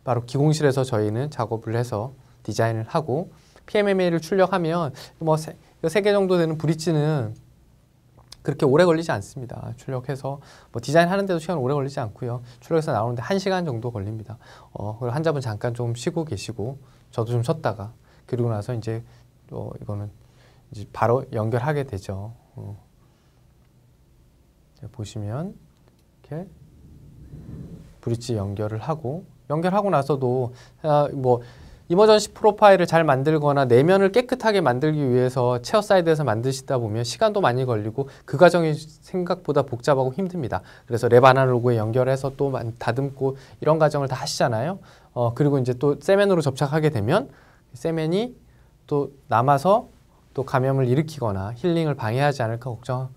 바로 기공실에서 저희는 작업을 해서 디자인을 하고 PMMA를 출력하면 뭐 3개 정도 되는 브릿지는 그렇게 오래 걸리지 않습니다. 출력해서 뭐 디자인 하는데도 시간 오래 걸리지 않고요. 출력해서 나오는데 1시간 정도 걸립니다. 그리고 환자분 잠깐 좀 쉬고 계시고 저도 좀 쉬었다가 그리고 나서 이제 이거는 이제 바로 연결하게 되죠. 보시면 이렇게 브릿지 연결을 하고, 연결하고 나서도 뭐 이머전시 프로파일을 잘 만들거나 내면을 깨끗하게 만들기 위해서 체어 사이드에서 만드시다 보면 시간도 많이 걸리고 그 과정이 생각보다 복잡하고 힘듭니다. 그래서 랩 아날로그에 연결해서 또 다듬고 이런 과정을 다 하시잖아요. 그리고 이제 또 세면으로 접착하게 되면 세면이 또 남아서 또 감염을 일으키거나 힐링을 방해하지 않을까 걱정을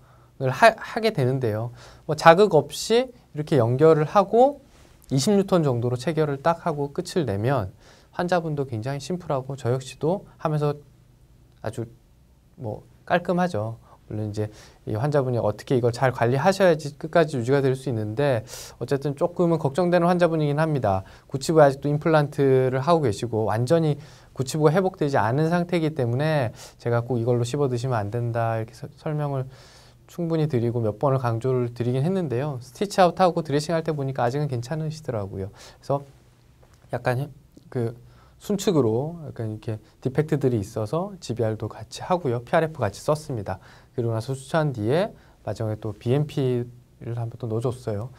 하게 되는데요. 뭐 자극 없이 이렇게 연결을 하고 20N 정도로 체결을 딱 하고 끝을 내면 환자분도 굉장히 심플하고 저 역시도 하면서 아주 뭐 깔끔하죠. 물론 이제 이 환자분이 어떻게 이걸 잘 관리하셔야지 끝까지 유지가 될 수 있는데 어쨌든 조금은 걱정되는 환자분이긴 합니다. 구치부에 아직도 임플란트를 하고 계시고 완전히 구치부가 회복되지 않은 상태이기 때문에 제가 꼭 이걸로 씹어 드시면 안 된다 이렇게 설명을 충분히 드리고 몇 번을 강조를 드리긴 했는데요. 스티치 아웃하고 드레싱 할 때 보니까 아직은 괜찮으시더라고요. 그래서 약간 그 순측으로 약간 이렇게 디펙트들이 있어서 GBR도 같이 하고요. PRF 같이 썼습니다. 그리고 나서 수차한 뒤에 마지막에 또 BMP를 한번 또 넣어줬어요.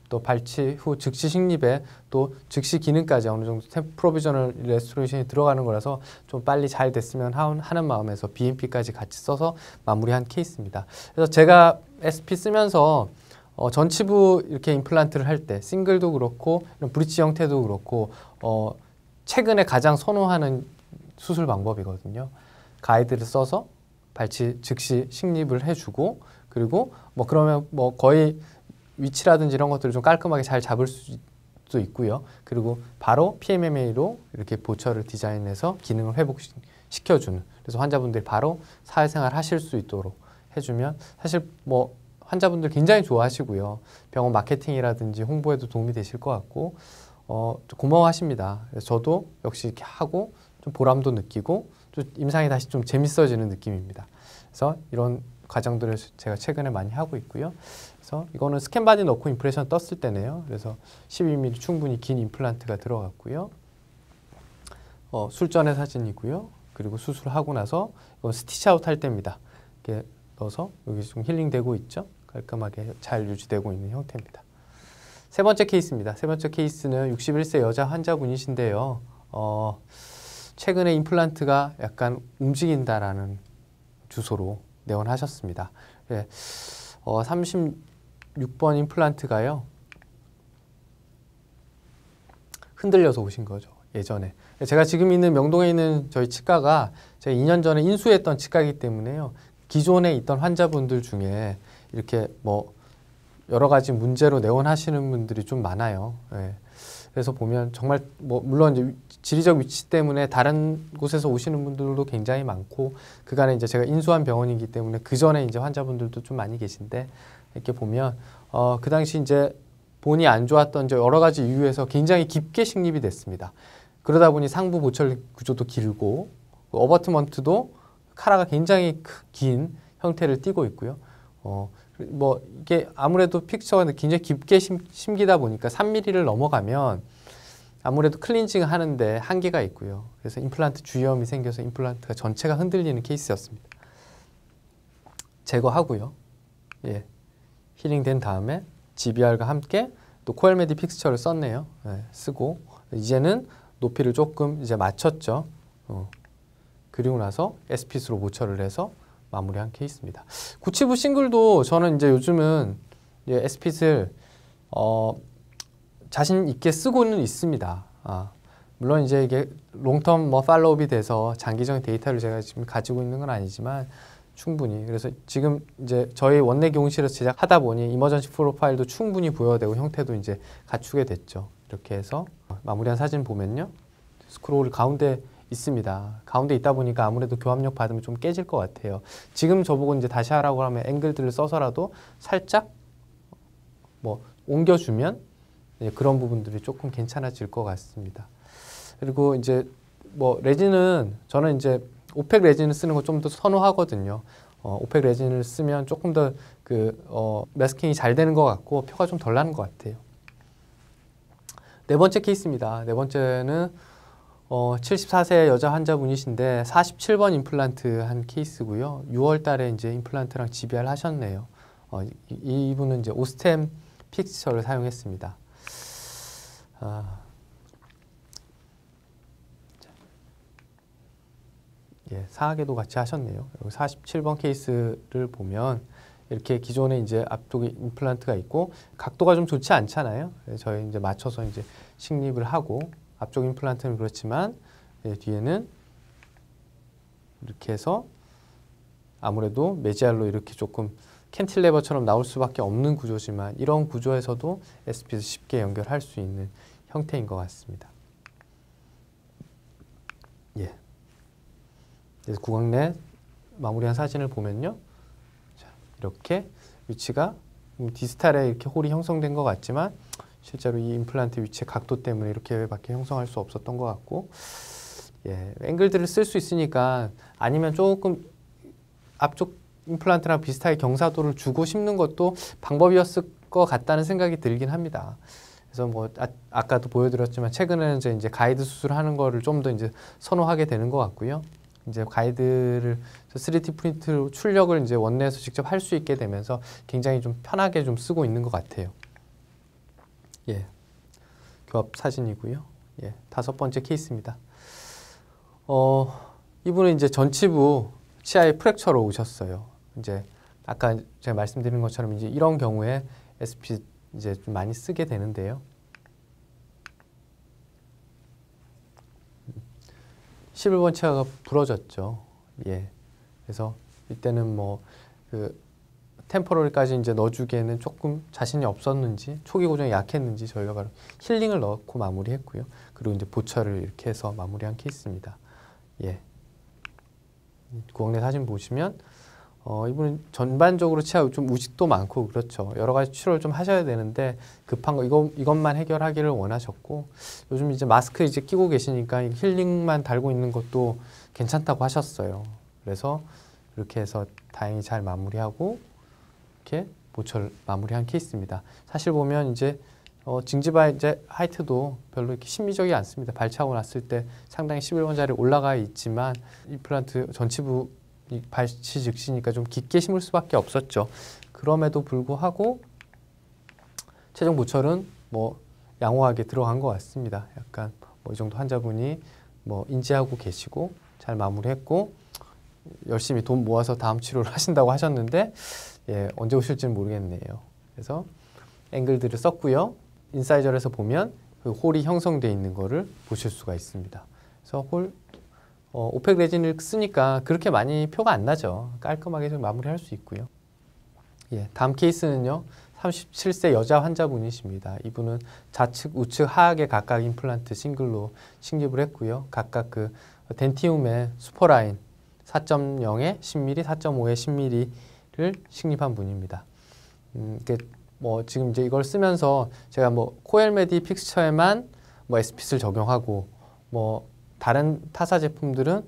또 발치 후 즉시 식립에 또 즉시 기능까지 어느 정도 프로비저널 레스토레이션이 들어가는 거라서 좀 빨리 잘 됐으면 하는 마음에서 BMP까지 같이 써서 마무리한 케이스입니다. 그래서 제가 SP 쓰면서 전치부 이렇게 임플란트를 할 때 싱글도 그렇고 이런 브릿지 형태도 그렇고 최근에 가장 선호하는 수술 방법이거든요. 가이드를 써서 발치 즉시 식립을 해주고, 그리고 뭐 그러면 뭐 거의 위치라든지 이런 것들을 좀 깔끔하게 잘 잡을 수도 있고요. 그리고 바로 PMMA로 이렇게 보철을 디자인해서 기능을 회복시켜주는, 그래서 환자분들이 바로 사회생활 하실 수 있도록 해주면 사실 뭐 환자분들 굉장히 좋아하시고요. 병원 마케팅이라든지 홍보에도 도움이 되실 것 같고 고마워하십니다. 그래서 저도 역시 이렇게 하고 좀 보람도 느끼고 또 임상이 다시 좀 재밌어지는 느낌입니다. 그래서 이런 과정들을 제가 최근에 많이 하고 있고요. 그래서 이거는 스캔 바디 넣고 임프레션 떴을 때네요. 그래서 12mm 충분히 긴 임플란트가 들어갔고요. 술전의 사진이고요. 그리고 수술하고 나서 이건 스티치 아웃 할 때입니다. 이렇게 넣어서 여기 좀 힐링되고 있죠. 깔끔하게 잘 유지되고 있는 형태입니다. 세 번째 케이스입니다. 세 번째 케이스는 61세 여자 환자분이신데요. 최근에 임플란트가 약간 움직인다라는 주소로 내원하셨습니다. 네, 36번 임플란트가요. 흔들려서 오신 거죠. 예전에. 제가 지금 있는 명동에 있는 저희 치과가 제가 2년 전에 인수했던 치과이기 때문에요. 기존에 있던 환자분들 중에 이렇게 뭐 여러 가지 문제로 내원하시는 분들이 좀 많아요. 네. 그래서 보면 정말 뭐 물론 이제 지리적 위치 때문에 다른 곳에서 오시는 분들도 굉장히 많고 그간에 이제 제가 인수한 병원이기 때문에 그 전에 이제 환자분들도 좀 많이 계신데 이렇게 보면 그 당시 이제 본이 안 좋았던 이제 여러 가지 이유에서 굉장히 깊게 식립이 됐습니다. 그러다 보니 상부 보철 구조도 길고 어버트먼트도 카라가 굉장히 긴 형태를 띠고 있고요. 뭐 이게 아무래도 픽처가 굉장히 깊게 심기다 보니까 3mm를 넘어가면 아무래도 클렌징 하는데 한계가 있고요. 그래서 임플란트 주위염이 생겨서 임플란트가 전체가 흔들리는 케이스였습니다. 제거하고요. 예, 힐링된 다음에 GBR과 함께 또 코엘메디 픽스처를 썼네요. 예, 쓰고 이제는 높이를 조금 이제 맞췄죠. 그리고 나서 SPS로 모처를 해서 마무리한 케이스입니다. 구치부 싱글도 저는 이제 요즘은 SPS를 자신 있게 쓰고는 있습니다. 물론 이제 이게 롱텀 뭐 팔로우업이 돼서 장기적인 데이터를 제가 지금 가지고 있는 건 아니지만 충분히 그래서 지금 이제 저희 원내 교훈실에서 제작하다 보니 이머전시 프로파일도 충분히 부여되고 형태도 이제 갖추게 됐죠. 이렇게 해서 마무리한 사진 보면요. 스크롤 가운데 있습니다. 가운데 있다 보니까 아무래도 교합력 받으면 좀 깨질 것 같아요. 지금 저보고 이제 다시 하라고 하면 앵글들을 써서라도 살짝 뭐 옮겨주면 그런 부분들이 조금 괜찮아질 것 같습니다. 그리고 이제 뭐 레진은 저는 이제 오펙 레진을 쓰는 거 좀 더 선호하거든요. 오펙 레진을 쓰면 조금 더 매스킹이 잘 되는 것 같고 표가 좀 덜 나는 것 같아요. 네 번째 케이스입니다. 네 번째는 74세 여자 환자분이신데 47번 임플란트 한 케이스고요. 6월 달에 이제 임플란트랑 GBR 하셨네요. 이분은 이제 오스템 픽처를 사용했습니다. 예, 사하계도 같이 하셨네요. 여기 47번 케이스를 보면 이렇게 기존에 이제 앞쪽에 임플란트가 있고 각도가 좀 좋지 않잖아요. 그래서 저희 이제 맞춰서 이제 식립을 하고 앞쪽 임플란트는 그렇지만 뒤에는 이렇게 해서 아무래도 메지알로 이렇게 조금 캔틸레버처럼 나올 수밖에 없는 구조지만 이런 구조에서도 SP에서 쉽게 연결할 수 있는 형태인 것 같습니다. 예. 그래서 구강내 마무리한 사진을 보면요. 자, 이렇게 위치가 디스탈에 이렇게 홀이 형성된 것 같지만 실제로 이 임플란트 위치의 각도 때문에 이렇게밖에 형성할 수 없었던 것 같고 예, 앵글들을 쓸 수 있으니까 아니면 조금 앞쪽 임플란트랑 비슷하게 경사도를 주고 심는 것도 방법이었을 것 같다는 생각이 들긴 합니다. 그래서 뭐 아까도 보여드렸지만 최근에는 이제 가이드 수술하는 거를 좀 더 이제 선호하게 되는 것 같고요. 이제 가이드를 3D 프린트로 출력을 이제 원내에서 직접 할 수 있게 되면서 굉장히 좀 편하게 좀 쓰고 있는 것 같아요. 예, 교합 사진이고요. 예, 다섯 번째 케이스입니다. 이분은 이제 전치부 치아에 프랙처로 오셨어요. 이제 아까 제가 말씀드린 것처럼 이제 이런 경우에 SP 이제 좀 많이 쓰게 되는데요. 11번 치아가 부러졌죠. 예. 그래서 이때는 뭐 그 템포럴까지 이제 넣어주기에는 조금 자신이 없었는지 초기 고정이 약했는지 저희가 바로 힐링을 넣고 마무리했고요. 그리고 이제 보철을 이렇게 해서 마무리한 케이스입니다. 예. 구강내 사진 보시면 이분은 전반적으로 치아 좀 우직도 많고 그렇죠. 여러 가지 치료를 좀 하셔야 되는데 급한 거 이것만 해결하기를 원하셨고 요즘 이제 마스크 이제 끼고 계시니까 힐링만 달고 있는 것도 괜찮다고 하셨어요. 그래서 이렇게 해서 다행히 잘 마무리하고 이렇게 보철 마무리한 케이스입니다. 사실 보면 이제 징지바 이제 하이트도 별로 이렇게 심미적이 않습니다. 발치하고 났을 때 상당히 11번짜리 올라가 있지만 임플란트 전치부 발치 즉시니까 좀 깊게 심을 수밖에 없었죠. 그럼에도 불구하고 최종 보철은 뭐 양호하게 들어간 것 같습니다. 약간 뭐 이 정도 환자분이 뭐 인지하고 계시고 잘 마무리했고 열심히 돈 모아서 다음 치료를 하신다고 하셨는데 예, 언제 오실지는 모르겠네요. 그래서 앵글들을 썼고요. 인사이저에서 보면 그 홀이 형성되어 있는 거를 보실 수가 있습니다. 그래서 오펙 레진을 쓰니까 그렇게 많이 표가 안 나죠. 깔끔하게 좀 마무리할 수 있고요. 예, 다음 케이스는요. 37세 여자 환자분이십니다. 이분은 좌측, 우측 하악에 각각 임플란트 싱글로 식립을 했고요. 각각 그 덴티움의 슈퍼라인 4.0에 10mm, 4.5에 10mm를 식립한 분입니다. 뭐 지금 이제 이걸 쓰면서 제가 뭐 코엘메디 픽스처에만 뭐 SPit을 적용하고 뭐 다른 타사 제품들은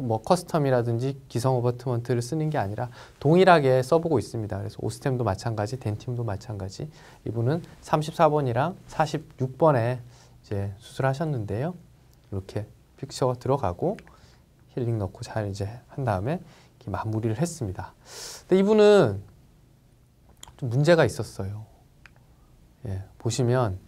뭐 커스텀이라든지 기성 어버트먼트를 쓰는 게 아니라 동일하게 써보고 있습니다. 그래서 오스템도 마찬가지, 덴티움도 마찬가지. 이분은 34번이랑 46번에 이제 수술하셨는데요. 이렇게 픽처가 들어가고 힐링 넣고 잘 이제 한 다음에 이렇게 마무리를 했습니다. 근데 이분은 좀 문제가 있었어요. 예, 보시면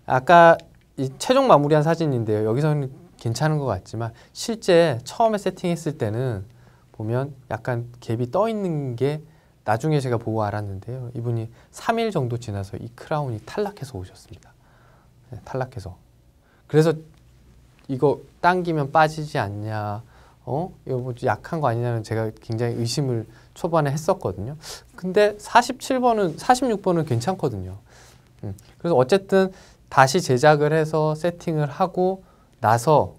아까 이 최종 마무리한 사진인데요. 여기서는 괜찮은 것 같지만 실제 처음에 세팅했을 때는 보면 약간 갭이 떠 있는 게 나중에 제가 보고 알았는데요. 이분이 3일 정도 지나서 이 크라운이 탈락해서 오셨습니다. 네, 탈락해서. 그래서 이거 당기면 빠지지 않냐, 이거 뭐 약한 거 아니냐는 제가 굉장히 의심을 초반에 했었거든요. 근데 47번은, 46번은 괜찮거든요. 그래서 어쨌든 다시 제작을 해서 세팅을 하고 나서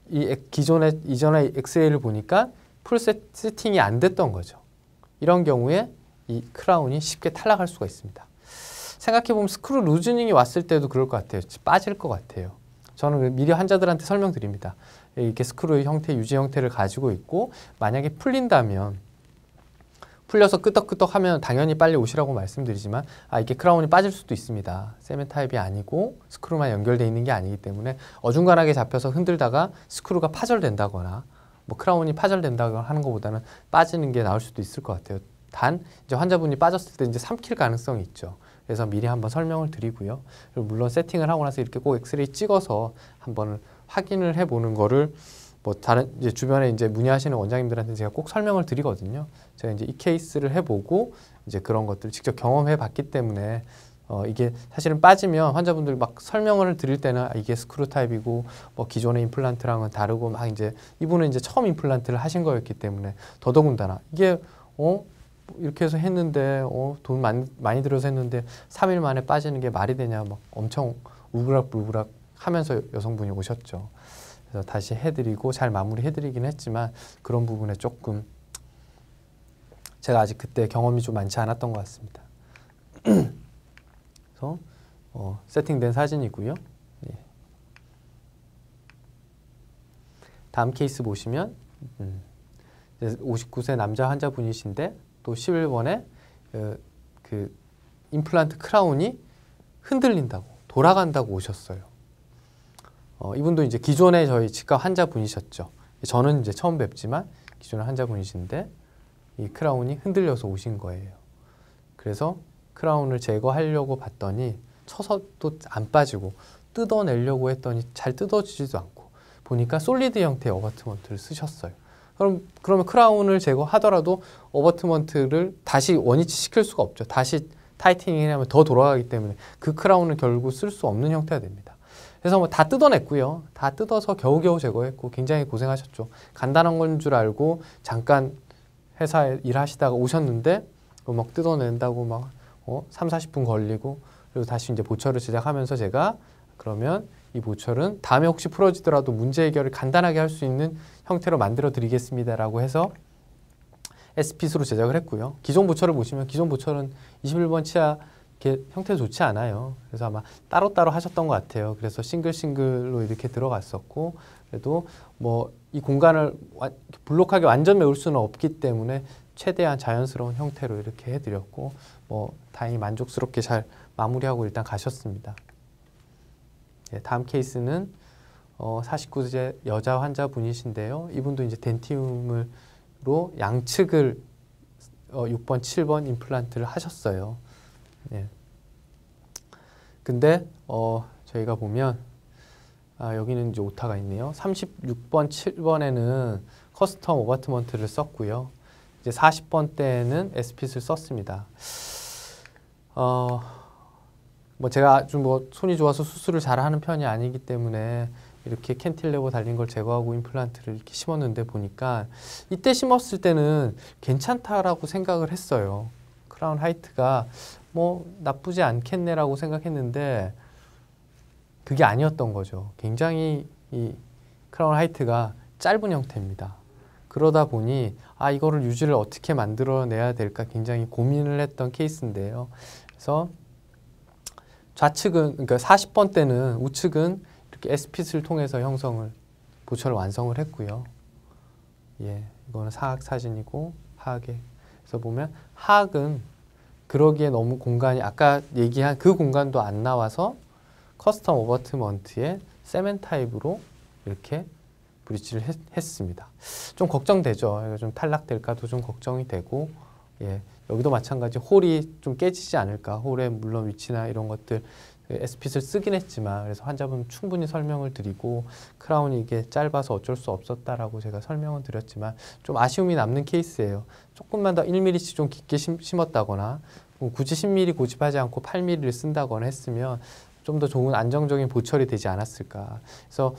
이 이전에 엑스레이를 보니까 풀 세팅이 안 됐던 거죠. 이런 경우에 이 크라운이 쉽게 탈락할 수가 있습니다. 생각해보면 스크루 루즈닝이 왔을 때도 그럴 것 같아요. 빠질 것 같아요. 저는 미리 환자들한테 설명드립니다. 이렇게 스크루의 형태, 유지 형태를 가지고 있고 만약에 풀린다면 풀려서 끄덕끄덕 하면 당연히 빨리 오시라고 말씀드리지만 이게 크라운이 빠질 수도 있습니다. 세멘 타입이 아니고 스크루만 연결되어 있는 게 아니기 때문에 어중간하게 잡혀서 흔들다가 스크루가 파절된다거나 뭐 크라운이 파절된다거나 하는 것보다는 빠지는 게 나을 수도 있을 것 같아요. 단 이제 환자분이 빠졌을 때 이제 삼킬 가능성이 있죠. 그래서 미리 한번 설명을 드리고요. 그리고 물론 세팅을 하고 나서 이렇게 꼭 엑스레이 찍어서 한번 확인을 해보는 거를 뭐 다른 이제 주변에 이제 문의하시는 원장님들한테 제가 꼭 설명을 드리거든요. 제가 이제 이 케이스를 해보고 이제 그런 것들을 직접 경험해봤기 때문에 이게 사실은 빠지면 환자분들 막 설명을 드릴 때는 이게 스크루 타입이고 뭐 기존의 임플란트랑은 다르고 막 이제 이분은 이제 처음 임플란트를 하신 거였기 때문에 더더군다나 이게 이렇게 해서 했는데 돈 많이 들여서 했는데 3일 만에 빠지는 게 말이 되냐 막 엄청 울그락불그락 하면서 여성분이 오셨죠. 그래서 다시 해드리고 잘 마무리해드리긴 했지만 그런 부분에 조금 제가 아직 그때 경험이 좀 많지 않았던 것 같습니다. 그래서 세팅된 사진이고요. 예. 다음 케이스 보시면 59세 남자 환자분이신데 또 11번에 그 임플란트 크라운이 흔들린다고 돌아간다고 오셨어요. 이분도 이제 기존에 저희 치과 환자분이셨죠. 저는 이제 처음 뵙지만 기존의 환자분이신데 이 크라운이 흔들려서 오신 거예요. 그래서 크라운을 제거하려고 봤더니 쳐서 또 안 빠지고 뜯어내려고 했더니 잘 뜯어지지도 않고 보니까 솔리드 형태의 어버트먼트를 쓰셨어요. 그러면 크라운을 제거하더라도 어버트먼트를 다시 원위치 시킬 수가 없죠. 다시 타이트닝을 하면 더 돌아가기 때문에 그 크라운을 결국 쓸 수 없는 형태가 됩니다. 그래서 뭐 다 뜯어냈고요. 다 뜯어서 겨우겨우 제거했고 굉장히 고생하셨죠. 간단한 건 줄 알고 잠깐 회사에 일하시다가 오셨는데 막 뜯어낸다고 막 3, 40분 걸리고 그리고 다시 이제 보철을 제작하면서 제가 그러면 이 보철은 다음에 혹시 풀어지더라도 문제 해결을 간단하게 할 수 있는 형태로 만들어 드리겠습니다라고 해서 SPit으로 제작을 했고요. 기존 보철을 보시면 기존 보철은 21번 치아 이렇게 형태 좋지 않아요. 그래서 아마 따로따로 하셨던 것 같아요. 그래서 싱글로 이렇게 들어갔었고 그래도 뭐 이 공간을 블록하게 완전 메울 수는 없기 때문에 최대한 자연스러운 형태로 이렇게 해드렸고 뭐 다행히 만족스럽게 잘 마무리하고 일단 가셨습니다. 네, 다음 케이스는 49세 여자 환자분이신데요. 이분도 이제 덴티움으로 양측을 6번, 7번 임플란트를 하셨어요. 네. 근데 저희가 보면 여기는 이제 오타가 있네요. 36번, 7번에는 커스텀 어바트먼트를 썼고요. 이제 40번 때는 SPit을 썼습니다. 뭐 제가 아주 뭐 손이 좋아서 수술을 잘하는 편이 아니기 때문에 이렇게 캔틸레버 달린 걸 제거하고 임플란트를 이렇게 심었는데 보니까 이때 심었을 때는 괜찮다라고 생각을 했어요. 크라운 하이트가 뭐 나쁘지 않겠네라고 생각했는데 그게 아니었던 거죠. 굉장히 이 크라운 하이트가 짧은 형태입니다. 그러다 보니 이거를 유지를 어떻게 만들어내야 될까 굉장히 고민을 했던 케이스인데요. 그래서 좌측은 그러니까 40번 때는 우측은 이렇게 S핏을 통해서 보철을 완성을 했고요. 예, 이거는 사각 사진이고 하악에서 보면 하악은 그러기에 너무 공간이 아까 얘기한 그 공간도 안 나와서 커스텀 어버트먼트에 세멘 타입으로 이렇게 브릿지를 했습니다. 좀 걱정되죠. 이거 좀 탈락될까도 좀 걱정이 되고, 예, 여기도 마찬가지 홀이 좀 깨지지 않을까. 홀의 물론 위치나 이런 것들 S핏을 쓰긴 했지만 그래서 환자분 충분히 설명을 드리고 크라운이 이게 짧아서 어쩔 수 없었다라고 제가 설명을 드렸지만 좀 아쉬움이 남는 케이스예요. 조금만 더 1mm씩 좀 깊게 심었다거나 굳이 10mm 고집하지 않고 8mm를 쓴다거나 했으면 좀 더 좋은 안정적인 보철이 되지 않았을까. 그래서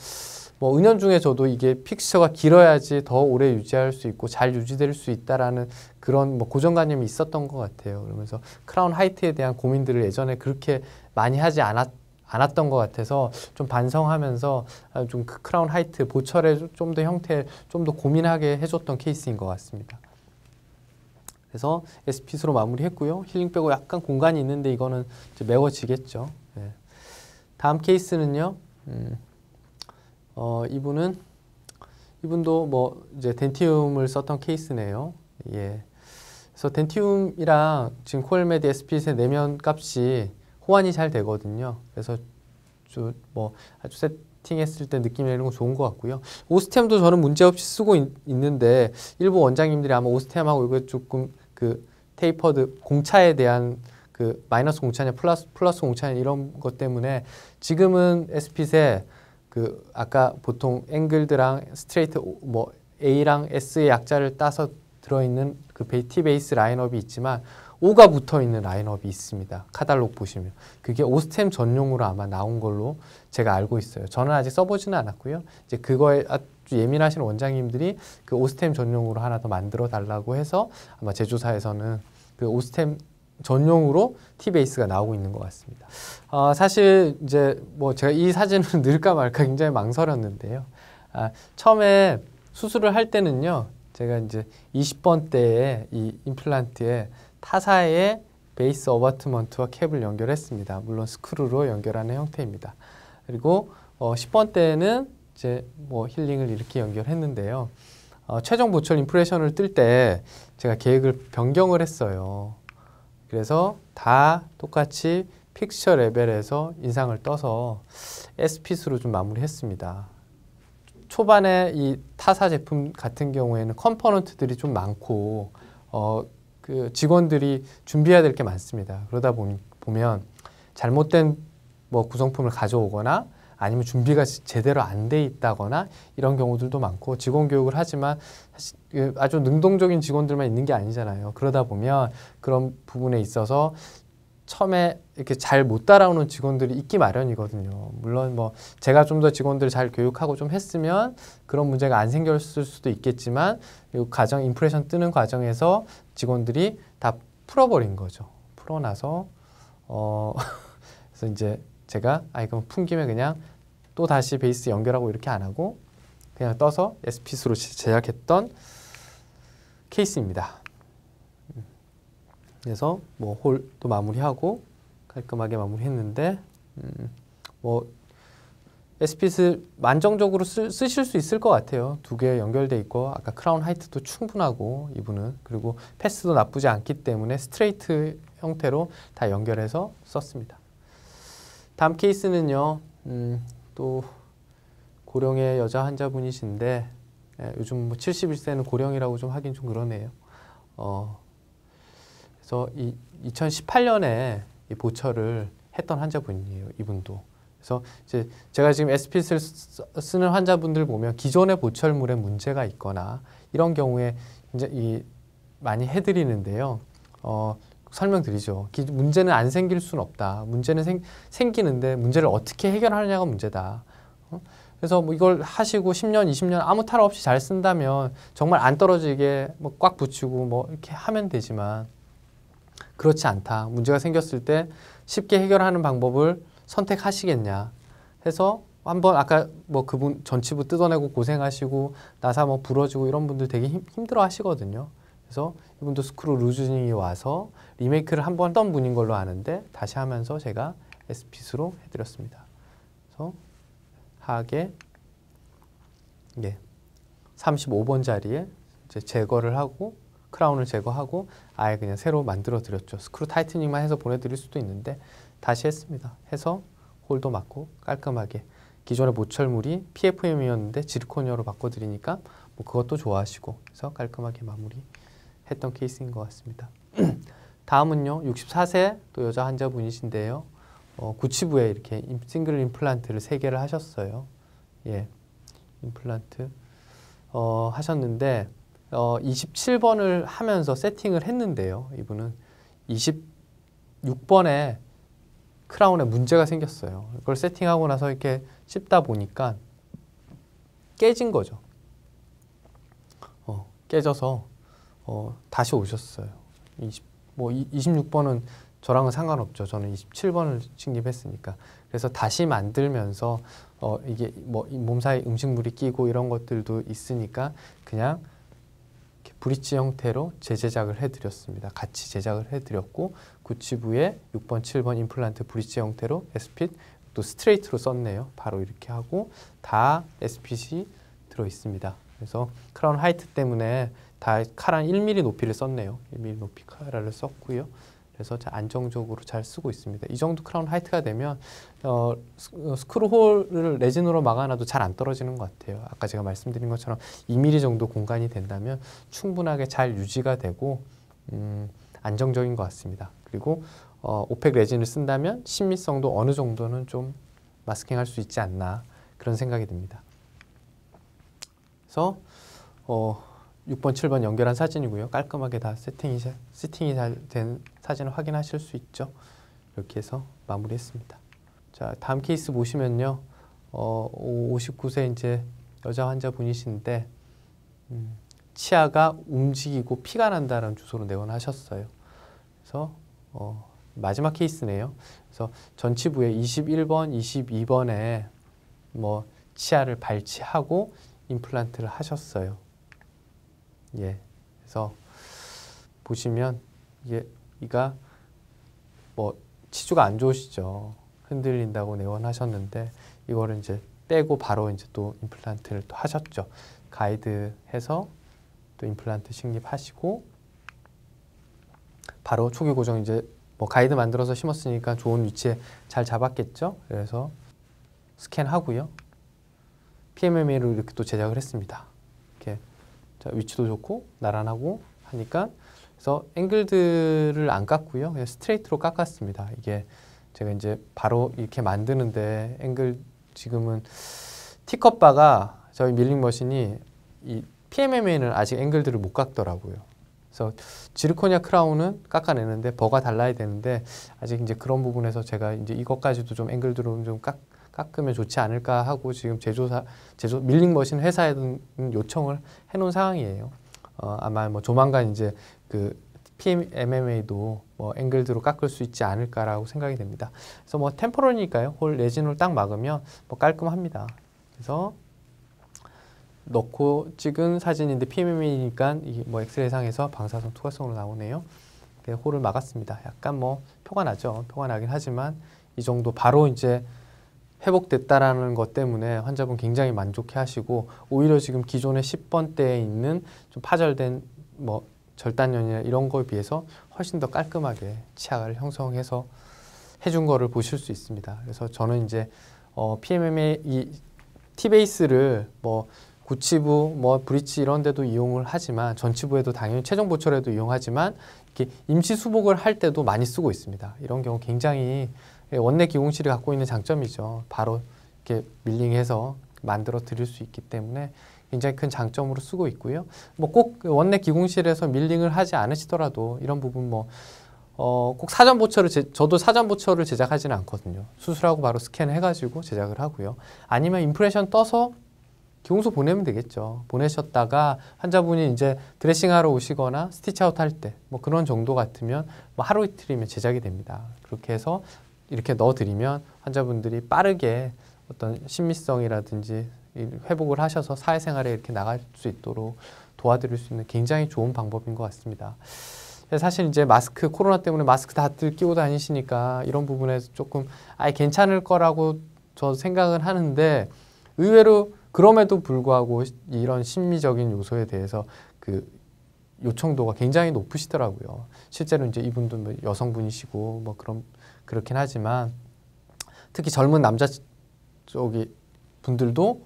뭐 은연중에 저도 이게 픽처가 길어야지 더 오래 유지할 수 있고 잘 유지될 수 있다라는 그런 뭐 고정관념이 있었던 것 같아요. 그러면서 크라운 하이트에 대한 고민들을 예전에 그렇게 많이 하지 않았던 것 같아서 좀 반성하면서 좀 그 크라운 하이트 보철의 좀 더 형태에 좀 더 고민하게 해줬던 케이스인 것 같습니다. 그래서 S핏으로 마무리했고요. 힐링 빼고 약간 공간이 있는데 이거는 이제 메워지겠죠. 네. 다음 케이스는요. 이분도 뭐 이제 덴티움을 썼던 케이스네요. 예. 그래서 덴티움이랑 지금 코엘메디 S핏의 내면 값이 호환이 잘 되거든요. 그래서 아주 세팅했을 때 느낌이 이런 거 좋은 것 같고요. 오스템도 저는 문제없이 쓰고 있는데 일부 원장님들이 아마 오스템하고 이거 조금 그 테이퍼드 공차에 대한 그 마이너스 공차냐 플러스 공차냐 이런 것 때문에 지금은 S핏에 그 아까 보통 앵글드랑 스트레이트 뭐 A랑 S의 약자를 따서 들어있는 그 T-베이스 라인업이 있지만 O가 붙어있는 라인업이 있습니다. 카탈로그 보시면. 그게 오스템 전용으로 아마 나온 걸로 제가 알고 있어요. 저는 아직 써보지는 않았고요. 이제 그거에 아주 예민하신 원장님들이 그 오스템 전용으로 하나 더 만들어 달라고 해서 아마 제조사에서는 그 오스템 전용으로 T-베이스가 나오고 있는 것 같습니다. 사실 이제 뭐 제가 이 사진을 넣을까 말까 굉장히 망설였는데요. 처음에 수술을 할 때는요. 제가 이제 20번 때에 이 임플란트에 타사의 베이스 어바트먼트와 캡을 연결했습니다. 물론 스크루로 연결하는 형태입니다. 그리고 10번 때는 이제 뭐 힐링을 이렇게 연결했는데요. 최종 보철 임프레션을 뜰 때 제가 계획을 변경을 했어요. 그래서 다 똑같이 픽처 레벨에서 인상을 떠서 S핏으로 좀 마무리했습니다. 초반에 이 타사 제품 같은 경우에는 컴포넌트들이 좀 많고 그 직원들이 준비해야 될 게 많습니다. 그러다 보면 잘못된 뭐 구성품을 가져오거나 아니면 준비가 제대로 안 돼 있다거나 이런 경우들도 많고 직원 교육을 하지만 사실 아주 능동적인 직원들만 있는 게 아니잖아요. 그러다 보면 그런 부분에 있어서 처음에 이렇게 잘 못 따라오는 직원들이 있기 마련이거든요. 물론 뭐 제가 좀 더 직원들을 잘 교육하고 좀 했으면 그런 문제가 안 생겼을 수도 있겠지만 이 과정 임프레션 뜨는 과정에서 직원들이 다 풀어버린 거죠. 풀어놔서 그래서 이제 제가 그럼 푼 김에 그냥 또 다시 베이스 연결하고 이렇게 안 하고 그냥 떠서 S핏으로 제작했던 케이스입니다. 그래서 뭐 홀도 마무리하고 깔끔하게 마무리했는데 뭐 S핏을 만정적으로 쓰실 수 있을 것 같아요. 두 개 연결돼 있고 아까 크라운 하이트도 충분하고 이분은 그리고 패스도 나쁘지 않기 때문에 스트레이트 형태로 다 연결해서 썼습니다. 다음 케이스는요. 또 고령의 여자 환자분이신데 요즘 뭐 71세는 고령이라고 좀 하긴 좀 그러네요. 그래서 2018년에 이 보철을 했던 환자분이에요. 이분도. 그래서 이제 제가 지금 S핏을 쓰는 환자분들 보면 기존의 보철물에 문제가 있거나 이런 경우에 이제 많이 해드리는데요. 설명드리죠. 문제는 안 생길 수는 없다. 문제는 생기는데 문제를 어떻게 해결하느냐가 문제다. 그래서 뭐 이걸 하시고 10년, 20년 아무 탈 없이 잘 쓴다면 정말 안 떨어지게 뭐 꽉 붙이고 뭐 이렇게 하면 되지만 그렇지 않다. 문제가 생겼을 때 쉽게 해결하는 방법을 선택하시겠냐 해서 한번 아까 뭐 그분 전치부 뜯어내고 고생하시고 나사 뭐 부러지고 이런 분들 되게 힘들어 하시거든요. 그래서 이분도 스크루 루즈닝이 와서 리메이크를 한번 했던 분인 걸로 아는데 다시 하면서 제가 S핏으로 해드렸습니다. 그래서 하게 35번 자리에 이제 제거를 하고 크라운을 제거하고 아예 그냥 새로 만들어 드렸죠. 스크루 타이트닝만 해서 보내드릴 수도 있는데 다시 했습니다. 해서 홀도 맞고 깔끔하게 기존의 모철물이 PFM이었는데 지르코니아로 바꿔드리니까 뭐 그것도 좋아하시고 그래서 깔끔하게 마무리했던 케이스인 것 같습니다. 다음은요. 64세 또 여자 환자분이신데요. 구치부에 이렇게 싱글 임플란트를 3개를 하셨어요. 예, 임플란트 하셨는데 27번을 하면서 세팅을 했는데요. 이분은 26번에 크라운에 문제가 생겼어요. 이걸 세팅하고 나서 이렇게 씹다 보니까 깨진 거죠. 깨져서 다시 오셨어요. 26번은 저랑은 상관없죠. 저는 27번을 식립했으니까. 그래서 다시 만들면서 이게 뭐 몸 사이 음식물이 끼고 이런 것들도 있으니까 그냥 이렇게 브릿지 형태로 재제작을 해드렸습니다. 같이 제작을 해드렸고 구치부에 6번, 7번 임플란트 브릿지 형태로 S핏 또 스트레이트로 썼네요. 바로 이렇게 하고 다 S핏이 들어 있습니다. 그래서 크라운 하이트 때문에 다 카라 1mm 높이를 썼네요. 1mm 높이 카라를 썼고요. 그래서 안정적으로 잘 쓰고 있습니다. 이 정도 크라운 하이트가 되면 스크루 홀을 레진으로 막아놔도 잘 안 떨어지는 것 같아요. 아까 제가 말씀드린 것처럼 2mm 정도 공간이 된다면 충분하게 잘 유지가 되고 안정적인 것 같습니다. 그리고 오펙 레진을 쓴다면 신미성도 어느 정도는 좀 마스킹할 수 있지 않나 그런 생각이 듭니다. 그래서 6번, 7번 연결한 사진이고요. 깔끔하게 다 세팅이 잘 된 사진을 확인하실 수 있죠. 이렇게 해서 마무리했습니다. 자, 다음 케이스 보시면요. 59세 이제 여자 환자분이신데 치아가 움직이고 피가 난다는 주소로 내원하셨어요. 그래서 마지막 케이스네요. 그래서 전치부에 21번, 22번에 뭐 치아를 발치하고 임플란트를 하셨어요. 예, 그래서 보시면 이가 뭐 치주가 안 좋으시죠. 흔들린다고 내원하셨는데 이거를 이제 떼고 바로 이제 또 임플란트를 또 하셨죠. 가이드 해서 또 임플란트 식립하시고 바로 초기 고정 이제 뭐 가이드 만들어서 심었으니까 좋은 위치에 잘 잡았겠죠. 그래서 스캔하고요. PMMA로 이렇게 또 제작을 했습니다. 이렇게 자, 위치도 좋고 나란하고 하니까 그래서 앵글들을 안 깎고요. 그냥 스트레이트로 깎았습니다. 이게 제가 이제 바로 이렇게 만드는데 앵글 지금은 T컵바가 저희 밀링 머신이 이 PMMA는 아직 앵글들을 못 깎더라고요. 그래서 지르코니아 크라운은 깎아내는데 버가 달라야 되는데 아직 이제 그런 부분에서 제가 이제 이것까지도 좀 앵글들을 좀 깎으면 좋지 않을까 하고 지금 밀링 머신 회사에 요청을 해놓은 상황이에요. 아마 뭐 조만간 이제 그 PMMA도 뭐 앵글드로 깎을 수 있지 않을까라고 생각이 됩니다. 그래서 뭐 템포럴이니까요. 홀 레진으로 딱 막으면 뭐 깔끔합니다. 그래서 넣고 찍은 사진인데 PMMA니까 이게 뭐 엑스레이상에서 방사선 투과성으로 나오네요. 홀을 막았습니다. 약간 뭐 표가 나죠. 표가 나긴 하지만 이 정도 바로 이제 회복됐다라는 것 때문에 환자분 굉장히 만족해 하시고 오히려 지금 기존의 10번대에 있는 좀 파절된 뭐 절단연이나 이런 거에 비해서 훨씬 더 깔끔하게 치아를 형성해서 해준 거를 보실 수 있습니다. 그래서 저는 이제 PMMA 이 T베이스를 뭐 구치부, 뭐 브릿지 이런 데도 이용을 하지만 전치부에도 당연히 최종 보철에도 이용하지만 이렇게 임시 수복을 할 때도 많이 쓰고 있습니다. 이런 경우 굉장히 원내 기공실이 갖고 있는 장점이죠. 바로 이렇게 밀링해서 만들어 드릴 수 있기 때문에 굉장히 큰 장점으로 쓰고 있고요. 뭐 꼭 원내 기공실에서 밀링을 하지 않으시더라도 이런 부분 뭐 꼭 사전 보철을 저도 사전 보철을 제작하지는 않거든요. 수술하고 바로 스캔을 해가지고 제작을 하고요. 아니면 임프레션 떠서 기공소 보내면 되겠죠. 보내셨다가 환자분이 이제 드레싱하러 오시거나 스티치아웃 할 때 뭐 그런 정도 같으면 뭐 하루 이틀이면 제작이 됩니다. 그렇게 해서 이렇게 넣어드리면 환자분들이 빠르게 어떤 심미성이라든지 회복을 하셔서 사회생활에 이렇게 나갈 수 있도록 도와드릴 수 있는 굉장히 좋은 방법인 것 같습니다. 사실 이제 마스크, 코로나 때문에 마스크 다들 끼고 다니시니까 이런 부분에서 조금 아예 괜찮을 거라고 저 생각은 하는데 의외로 그럼에도 불구하고 이런 심미적인 요소에 대해서 그 요청도가 굉장히 높으시더라고요. 실제로 이제 이분도 뭐 여성분이시고 뭐 그렇긴 하지만 특히 젊은 남자 쪽이 분들도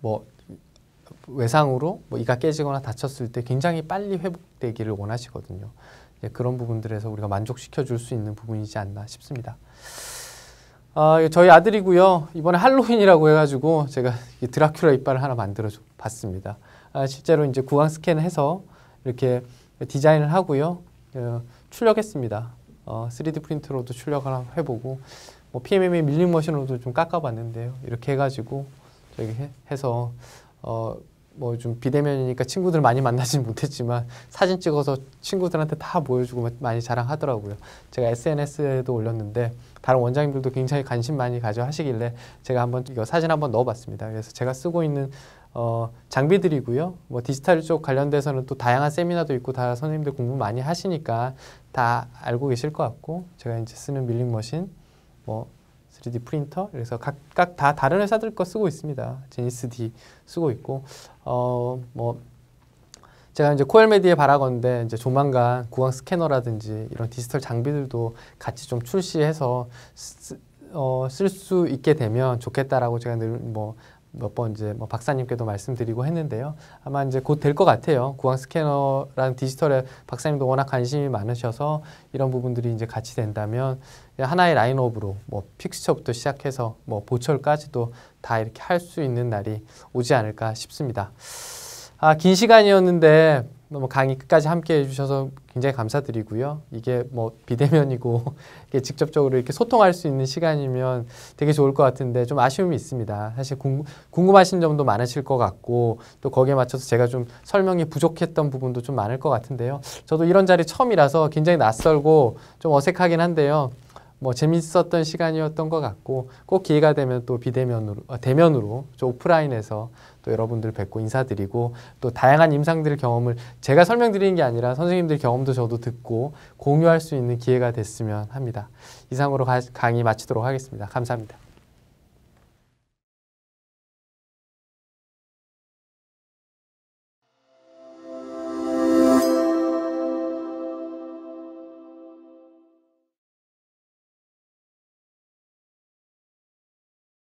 뭐 외상으로 뭐 이가 깨지거나 다쳤을 때 굉장히 빨리 회복되기를 원하시거든요. 그런 부분들에서 우리가 만족시켜 줄 수 있는 부분이지 않나 싶습니다. 저희 아들이고요. 이번에 할로윈이라고 해가지고 제가 드라큘라 이빨을 하나 만들어 봤습니다. 실제로 이제 구강 스캔해서 이렇게 디자인을 하고요. 출력했습니다. 3D 프린터로도 출력을 해보고 뭐 PMMA 밀링 머신으로도 좀 깎아봤는데요. 이렇게 해가지고 저기 해서 뭐 좀 비대면이니까 친구들 많이 만나진 못했지만 사진 찍어서 친구들한테 다 보여주고 많이 자랑하더라고요. 제가 SNS에도 올렸는데 다른 원장님들도 굉장히 관심 많이 가져 하시길래 제가 한번 이거 사진 한번 넣어봤습니다. 그래서 제가 쓰고 있는 장비들이고요. 뭐 디지털 쪽 관련돼서는 또 다양한 세미나도 있고 다 선생님들 공부 많이 하시니까 다 알고 계실 것 같고 제가 이제 쓰는 밀링 머신, 뭐 3D 프린터, 그래서 각각 다 다른 회사들 거 쓰고 있습니다. 제니스 D 쓰고 있고, 뭐 제가 이제 코엘메디에 바라건대 이제 조만간 구강 스캐너라든지 이런 디지털 장비들도 같이 좀 출시해서 쓸 수 있게 되면 좋겠다라고 제가 늘 뭐 몇 번 이제 뭐 박사님께도 말씀드리고 했는데요. 아마 이제 곧 될 것 같아요. 구강 스캐너라는 디지털에 박사님도 워낙 관심이 많으셔서 이런 부분들이 이제 같이 된다면 하나의 라인업으로 뭐 픽스처부터 시작해서 뭐 보철까지도 다 이렇게 할 수 있는 날이 오지 않을까 싶습니다. 긴 시간이었는데 너무 강의 끝까지 함께 해주셔서 굉장히 감사드리고요. 이게 뭐 비대면이고 이게 직접적으로 이렇게 소통할 수 있는 시간이면 되게 좋을 것 같은데 좀 아쉬움이 있습니다. 사실 궁금하신 점도 많으실 것 같고 또 거기에 맞춰서 제가 좀 설명이 부족했던 부분도 좀 많을 것 같은데요. 저도 이런 자리 처음이라서 굉장히 낯설고 좀 어색하긴 한데요. 뭐 재밌었던 시간이었던 것 같고 꼭 기회가 되면 또 대면으로 저 오프라인에서 또 여러분들 뵙고 인사드리고 또 다양한 임상들 경험을 제가 설명드리는 게 아니라 선생님들 경험도 저도 듣고 공유할 수 있는 기회가 됐으면 합니다. 이상으로 강의 마치도록 하겠습니다. 감사합니다.